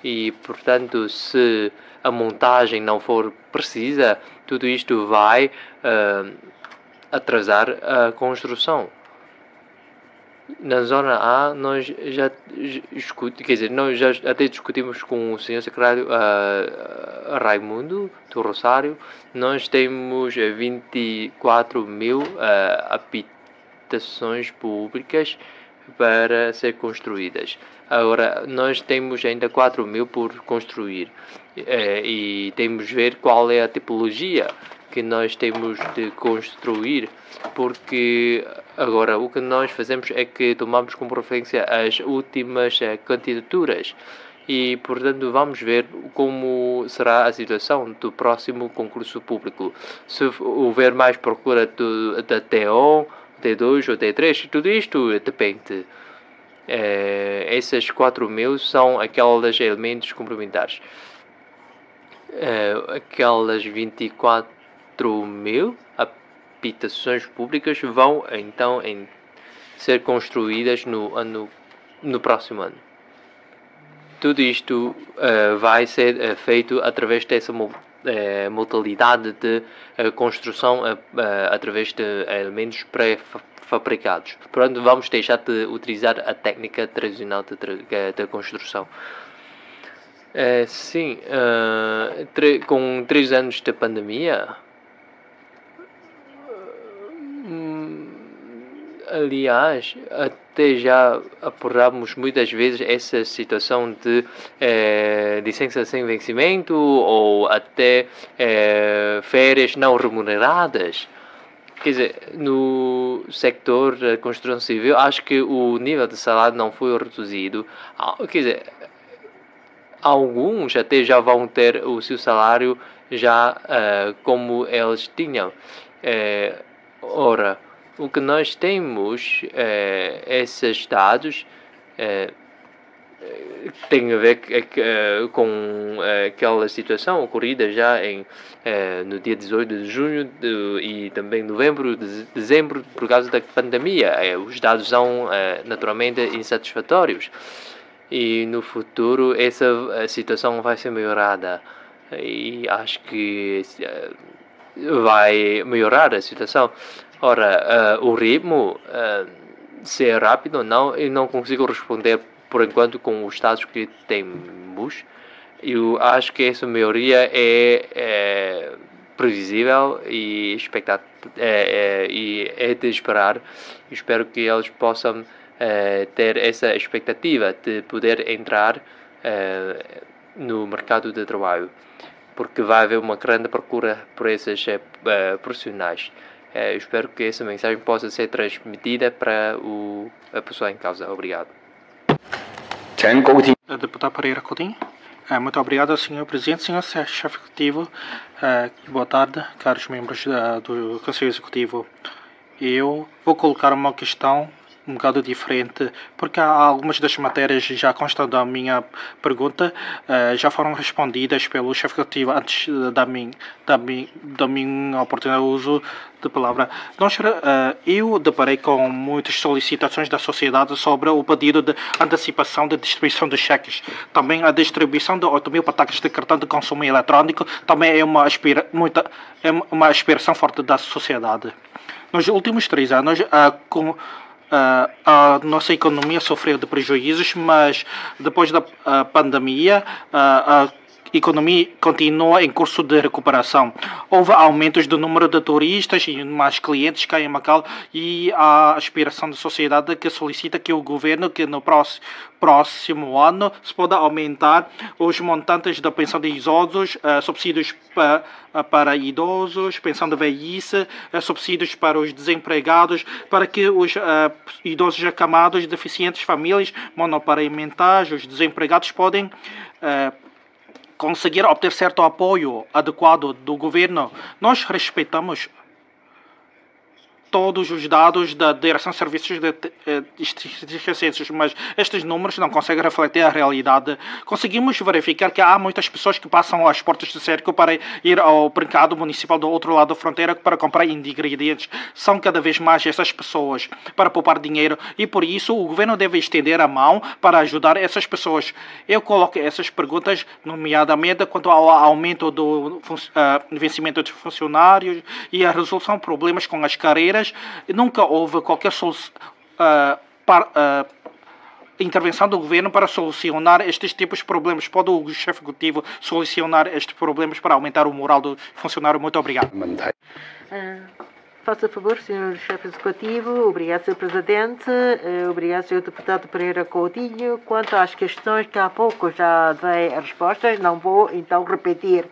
E, portanto, se a montagem não for precisa, tudo isto vai atrasar a construção. Na zona A, nós já nós já até discutimos com o senhor secretário Raimundo do Rosário. Nós temos 24 mil habitações públicas para ser construídas. Agora, nós temos ainda 4 mil por construir e temos de ver qual é a tipologia que nós temos de construir, porque agora o que nós fazemos é que tomamos como referência as últimas candidaturas e, portanto, vamos ver como será a situação do próximo concurso público. Se houver mais procura da T1, T2 ou T3, tudo isto depende. Esses 4 mil são aqueles elementos complementares. Aquelas 24 mil habitações públicas vão então ser construídas no próximo ano. Tudo isto vai ser feito através dessa modalidade de construção através de elementos pré-fabricados. Portanto, vamos deixar de utilizar a técnica tradicional de construção. Sim, com 3 anos de pandemia, aliás, até já apuramos muitas vezes essa situação de licença sem vencimento ou até férias não remuneradas. Quer dizer, no sector da construção civil, acho que o nível de salário não foi reduzido. Quer dizer, alguns até já vão ter o seu salário já como eles tinham. Ora, o que nós temos, esses dados, tem a ver com aquela situação ocorrida já no dia 18 de junho e também novembro, dezembro, por causa da pandemia. Os dados são naturalmente insatisfatórios e no futuro essa situação vai ser melhorada e acho que vai melhorar a situação. Ora, o ritmo, se é rápido ou não, eu não consigo responder por enquanto com os dados que temos. Eu acho que essa melhoria é previsível e é de esperar. Espero que eles possam ter essa expectativa de poder entrar no mercado de trabalho, porque vai haver uma grande procura por esses profissionais. Espero que essa mensagem possa ser transmitida para a pessoa em causa. Obrigado. Deputado Pereira Coutinho. Muito obrigado, Sr. Presidente. Sr. Chefe Executivo, boa tarde, caros membros do Conselho Executivo. Eu vou colocar uma questão um bocado diferente, porque há algumas das matérias já constam da minha pergunta, já foram respondidas pelo chefe executivo antes da minha oportunidade de uso de palavra. Eu deparei com muitas solicitações da sociedade sobre o pedido de antecipação de distribuição de cheques. Também a distribuição de 8 mil patacas de cartão de consumo eletrónico também é uma aspiração forte da sociedade. Nos últimos 3 anos, a nossa economia sofreu de prejuízos, mas depois da pandemia economia continua em curso de recuperação. Houve aumentos do número de turistas e mais clientes cá em Macau e a aspiração da sociedade que solicita que o governo, que no próximo ano, se pode aumentar os montantes da pensão de idosos, subsídios para idosos, pensão de velhice, subsídios para os desempregados, para que os idosos acamados, deficientes, famílias monoparentais, os desempregados podem conseguir obter certo apoio adequado do governo. Nós respeitamos todos os dados da Direção de Serviços de Estatísticas, mas estes números não conseguem refletir a realidade. Conseguimos verificar que há muitas pessoas que passam às portas do cerco para ir ao mercado municipal do outro lado da fronteira para comprar ingredientes. São cada vez mais essas pessoas para poupar dinheiro e por isso o governo deve estender a mão para ajudar essas pessoas. Eu coloco essas perguntas, nomeadamente quanto ao aumento do vencimento de funcionários e a resolução de problemas com as carreiras. Nunca houve qualquer intervenção do governo para solucionar estes tipos de problemas. Pode o chefe executivo solucionar estes problemas para aumentar o moral do funcionário? Muito obrigado. Faça favor, Sr. Chefe Executivo. Obrigado, Sr. Presidente. Obrigado, Sr. Deputado Pereira Coutinho. Quanto às questões que há pouco já dei as respostas, não vou então repetir.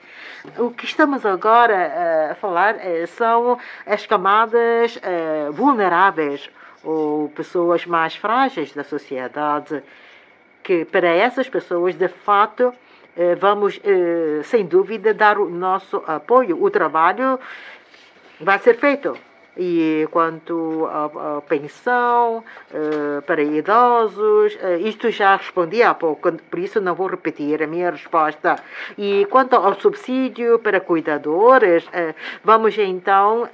O que estamos agora a falar são as camadas vulneráveis ou pessoas mais frágeis da sociedade, que para essas pessoas, de fato, vamos, sem dúvida, dar o nosso apoio. O trabalho vai ser feito. E quanto à pensão para idosos, isto já respondi há pouco, por isso não vou repetir a minha resposta. E quanto ao subsídio para cuidadores, vamos então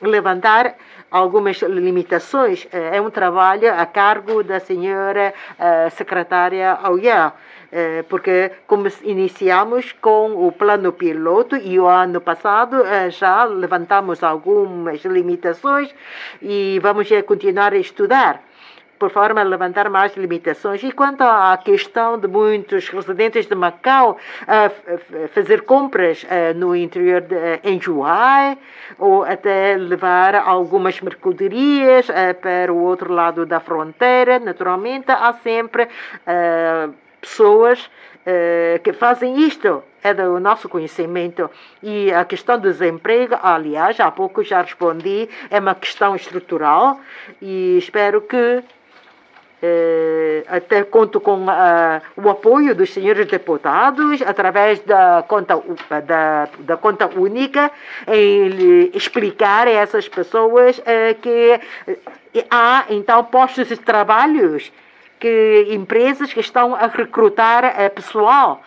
levantar algumas limitações. É um trabalho a cargo da senhora secretária Aoyá, porque como iniciamos com o plano piloto e o ano passado já levantamos algumas limitações e vamos continuar a estudar por forma a levantar mais limitações. E quanto à questão de muitos residentes de Macau fazer compras no interior em Zhuhai ou até levar algumas mercadorias para o outro lado da fronteira, naturalmente há sempre pessoas que fazem isto. É do nosso conhecimento. E a questão do desemprego, aliás, há pouco já respondi, é uma questão estrutural e espero que até conto com o apoio dos senhores deputados através da conta única em explicar a essas pessoas que há então postos de trabalhos, que empresas que estão a recrutar pessoal,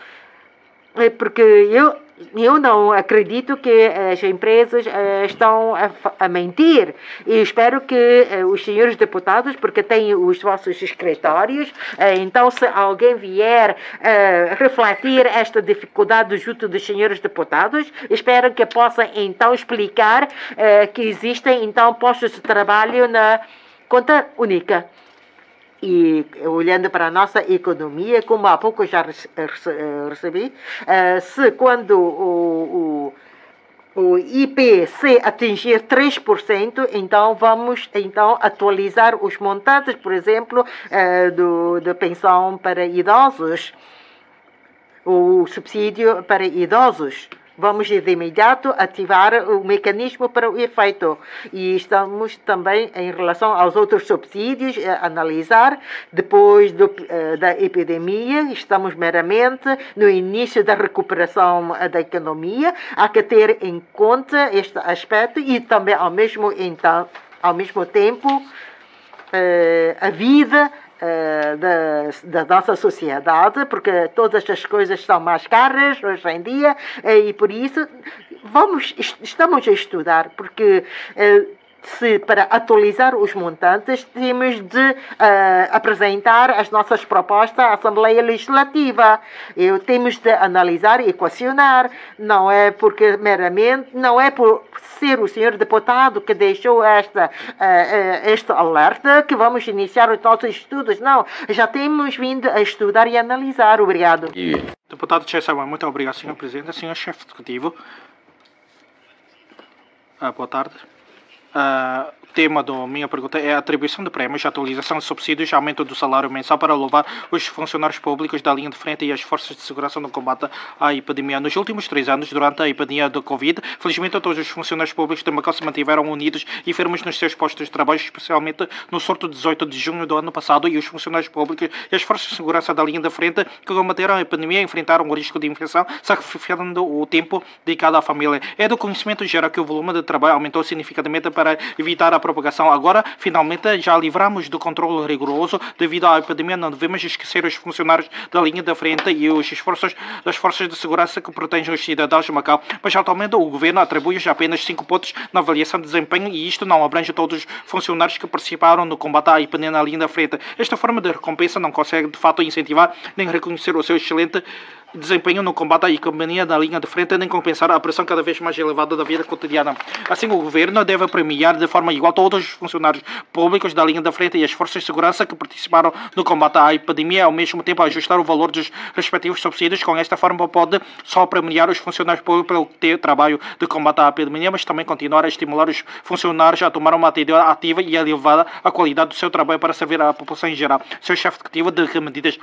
porque eu não acredito que as empresas estão a mentir e espero que os senhores deputados, porque têm os vossos escritórios, então se alguém vier refletir esta dificuldade junto dos senhores deputados, espero que possa então explicar que existem então postos de trabalho na conta única. E olhando para a nossa economia, como há pouco já recebi, se quando o IPC atingir 3%, então vamos então atualizar os montantes, por exemplo, da pensão para idosos, o subsídio para idosos. Vamos de imediato ativar o mecanismo para o efeito. E estamos também, em relação aos outros subsídios, a analisar. Depois da epidemia, estamos meramente no início da recuperação da economia. Há que ter em conta este aspecto e também, ao mesmo tempo, a vida da nossa sociedade, porque todas as coisas estão mais caras hoje em dia e por isso estamos a estudar, porque para atualizar os montantes, temos de apresentar as nossas propostas à Assembleia Legislativa. Temos de analisar e equacionar. Não é porque meramente, não é por ser o senhor deputado que deixou este alerta que vamos iniciar os nossos estudos. Não, já temos vindo a estudar e analisar. Obrigado. Deputado Chessama, muito obrigado, senhor Presidente. Senhor Chefe Executivo, boa tarde. O tema da minha pergunta é a atribuição de prémios, atualização de subsídios, aumento do salário mensal para louvar os funcionários públicos da linha de frente e as forças de segurança no combate à epidemia. Nos últimos 3 anos, durante a epidemia do Covid, felizmente todos os funcionários públicos de Macau se mantiveram unidos e firmes nos seus postos de trabalho, especialmente no sorte 18 de junho do ano passado, e os funcionários públicos e as forças de segurança da linha de frente que combateram a epidemia enfrentaram o risco de infecção, sacrificando o tempo dedicado à família. É do conhecimento geral que o volume de trabalho aumentou significativamente para evitar a propagação. Agora, finalmente, já livramos do controle rigoroso devido à epidemia. Não devemos esquecer os funcionários da linha da frente e os esforços das forças de segurança que protegem os cidadãos de Macau. Mas, atualmente, o governo atribui-lhes apenas 5 pontos na avaliação de desempenho e isto não abrange todos os funcionários que participaram no combate à epidemia na linha da frente. Esta forma de recompensa não consegue, de fato, incentivar nem reconhecer o seu excelente desempenho no combate à epidemia da linha de frente, nem compensar a pressão cada vez mais elevada da vida cotidiana. Assim, o governo deve premiar de forma igual todos os funcionários públicos da linha da frente e as forças de segurança que participaram no combate à epidemia, ao mesmo tempo ajustar o valor dos respectivos subsídios. Com esta forma, pode só premiar os funcionários públicos pelo ter trabalho de combate à epidemia, mas também continuar a estimular os funcionários a tomar uma atitude ativa e a elevar a qualidade do seu trabalho para servir à população em geral. Seu chefe executivo, de que medidas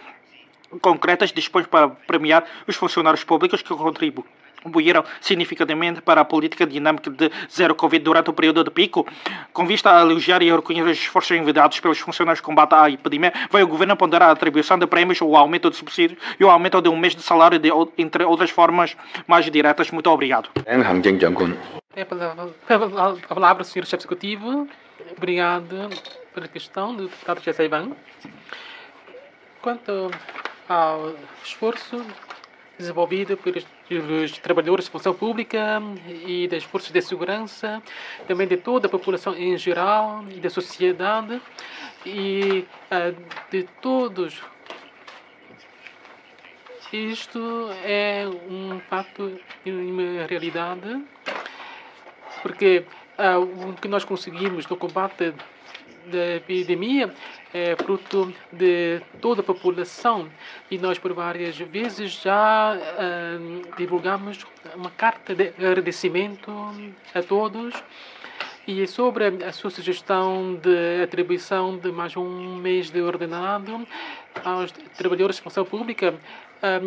concretas dispõe para premiar os funcionários públicos que contribuíram significativamente para a política dinâmica de zero Covid durante o período de pico? Com vista a elogiar e reconhecer os esforços enviados pelos funcionários de combate à epidemia, vai o governo ponderar a atribuição de prémios, o aumento de subsídios e o aumento de 1 mês de salário, entre outras formas mais diretas. Muito obrigado. É a palavra, Sr. Chefe Executivo. Obrigado pela questão do deputado José Ivan. Quanto ao esforço desenvolvido pelos trabalhadores de função pública e das forças de segurança, também de toda a população em geral e da sociedade e de todos. Isto é um fato e uma realidade, porque o que nós conseguimos no combate da epidemia é fruto de toda a população e nós por várias vezes já divulgamos uma carta de agradecimento a todos e sobre a sua sugestão de atribuição de mais 1 mês de ordenado aos trabalhadores de função pública.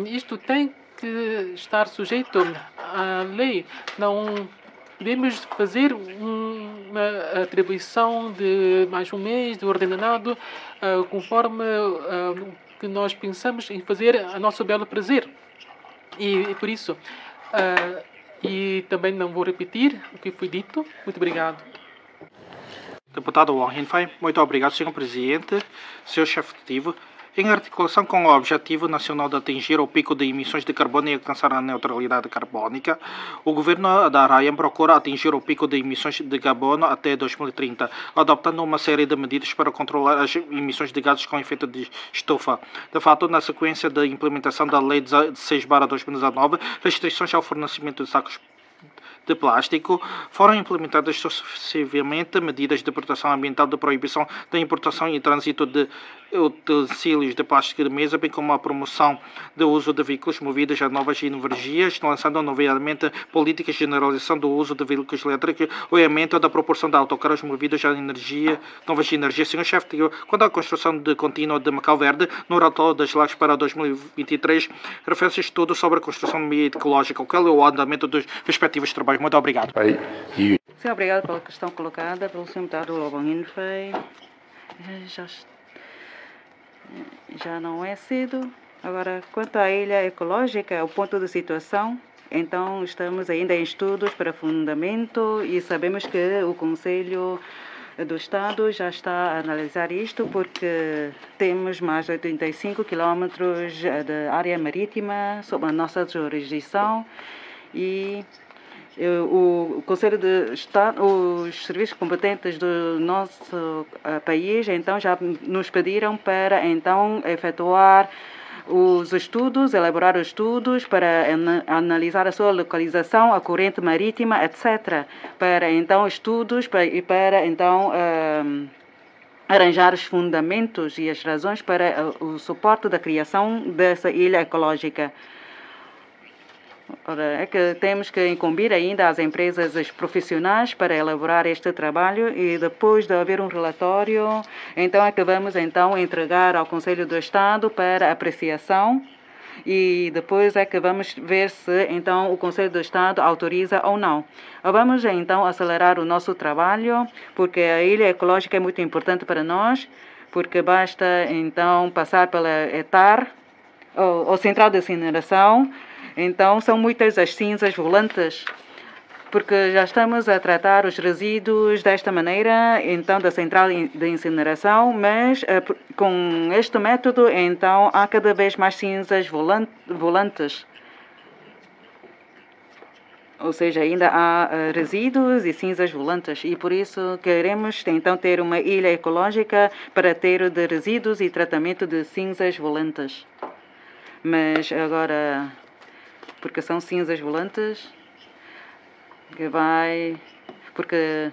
Isto tem que estar sujeito à lei. Não podemos fazer uma atribuição de mais 1 mês de ordenado conforme o que nós pensamos em fazer a nosso belo prazer. E por isso, e também não vou repetir o que foi dito. Muito obrigado. Deputado Wang Hinfei, muito obrigado, Sr. Presidente, Sr. Chefe Executivo. Em articulação com o Objetivo Nacional de atingir o pico de emissões de carbono e alcançar a neutralidade carbónica, o governo da Araian procura atingir o pico de emissões de carbono até 2030, adoptando uma série de medidas para controlar as emissões de gases com efeito de estufa. De fato, na sequência da implementação da Lei 16/2019, restrições ao fornecimento de sacos de plástico, foram implementadas sucessivamente medidas de proteção ambiental, de proibição da importação e trânsito de utensílios de plástico de mesa, bem como a promoção do uso de veículos movidos a novas energias, lançando nomeadamente políticas de generalização do uso de veículos elétricos, o aumento da proporção de autocarros movidos a novas energias. Senhor Chefe, quanto à construção contínua de Macau Verde, no relatório das leis para 2023, refere-se estudo sobre a construção ecológica. Qual é o andamento dos respectivos trabalhos? Muito obrigado. Sim, obrigado pela questão colocada pelo Sr. Deputado Wang Hinfei. Já não é cedo. Agora, quanto à ilha ecológica, o ponto de situação, então estamos ainda em estudos para fundamento e sabemos que o Conselho do Estado já está a analisar isto porque temos mais de 85 quilómetros de área marítima sob a nossa jurisdição e O Conselho de Estado, os serviços competentes do nosso país, então já nos pediram para então efetuar os estudos, elaborar os estudos para analisar a sua localização, a corrente marítima, etc. Para então estudos e para então arranjar os fundamentos e as razões para o suporte da criação dessa ilha ecológica. Ora, é que temos que incumbir ainda as empresas as profissionais para elaborar este trabalho e depois de haver um relatório, então é que vamos então entregar ao Conselho do Estado para apreciação e depois é que vamos ver se então o Conselho do Estado autoriza ou não. Vamos então acelerar o nosso trabalho porque a ilha ecológica é muito importante para nós, porque basta então passar pela ETAR, ou Central de Incineração. Então, são muitas as cinzas volantes, porque já estamos a tratar os resíduos desta maneira, então, da central de incineração, mas com este método, então, há cada vez mais cinzas volantes. Ou seja, ainda há resíduos e cinzas volantes e por isso queremos então ter uma ilha ecológica para ter o de resíduos e tratamento de cinzas volantes. Mas agora, porque são cinzas volantes, que vai... Porque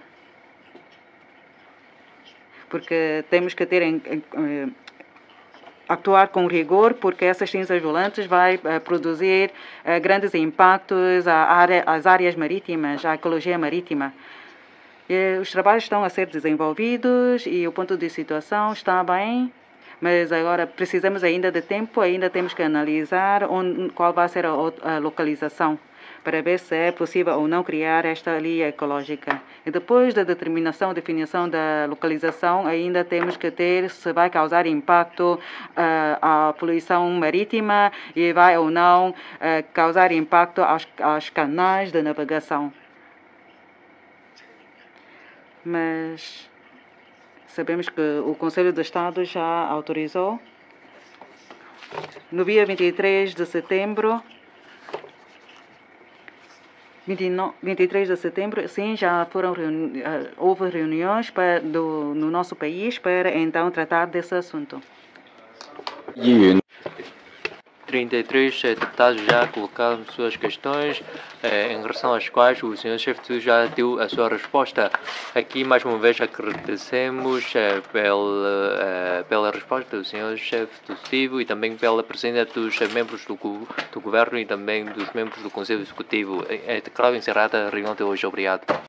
temos que ter actuar com rigor, porque essas cinzas volantes vai produzir grandes impactos às áreas marítimas, à ecologia marítima. E os trabalhos estão a ser desenvolvidos e o ponto de situação está bem, mas agora precisamos ainda de tempo, ainda temos que analisar qual vai ser a localização, para ver se é possível ou não criar esta ilha ecológica. E depois da definição da localização, ainda temos que ter se vai causar impacto à poluição marítima e vai ou não causar impacto aos canais de navegação. Mas sabemos que o Conselho de Estado já autorizou. No dia 23 de setembro, 23 de setembro, sim, já houve reuniões no nosso país para então tratar desse assunto. 33 deputados já colocaram suas questões, em relação às quais o senhor chefe já deu a sua resposta. Aqui, mais uma vez, agradecemos pela resposta do senhor chefe do executivo e também pela presença dos membros do governo e também dos membros do Conselho Executivo. É declarado encerrada a reunião de hoje. Obrigado.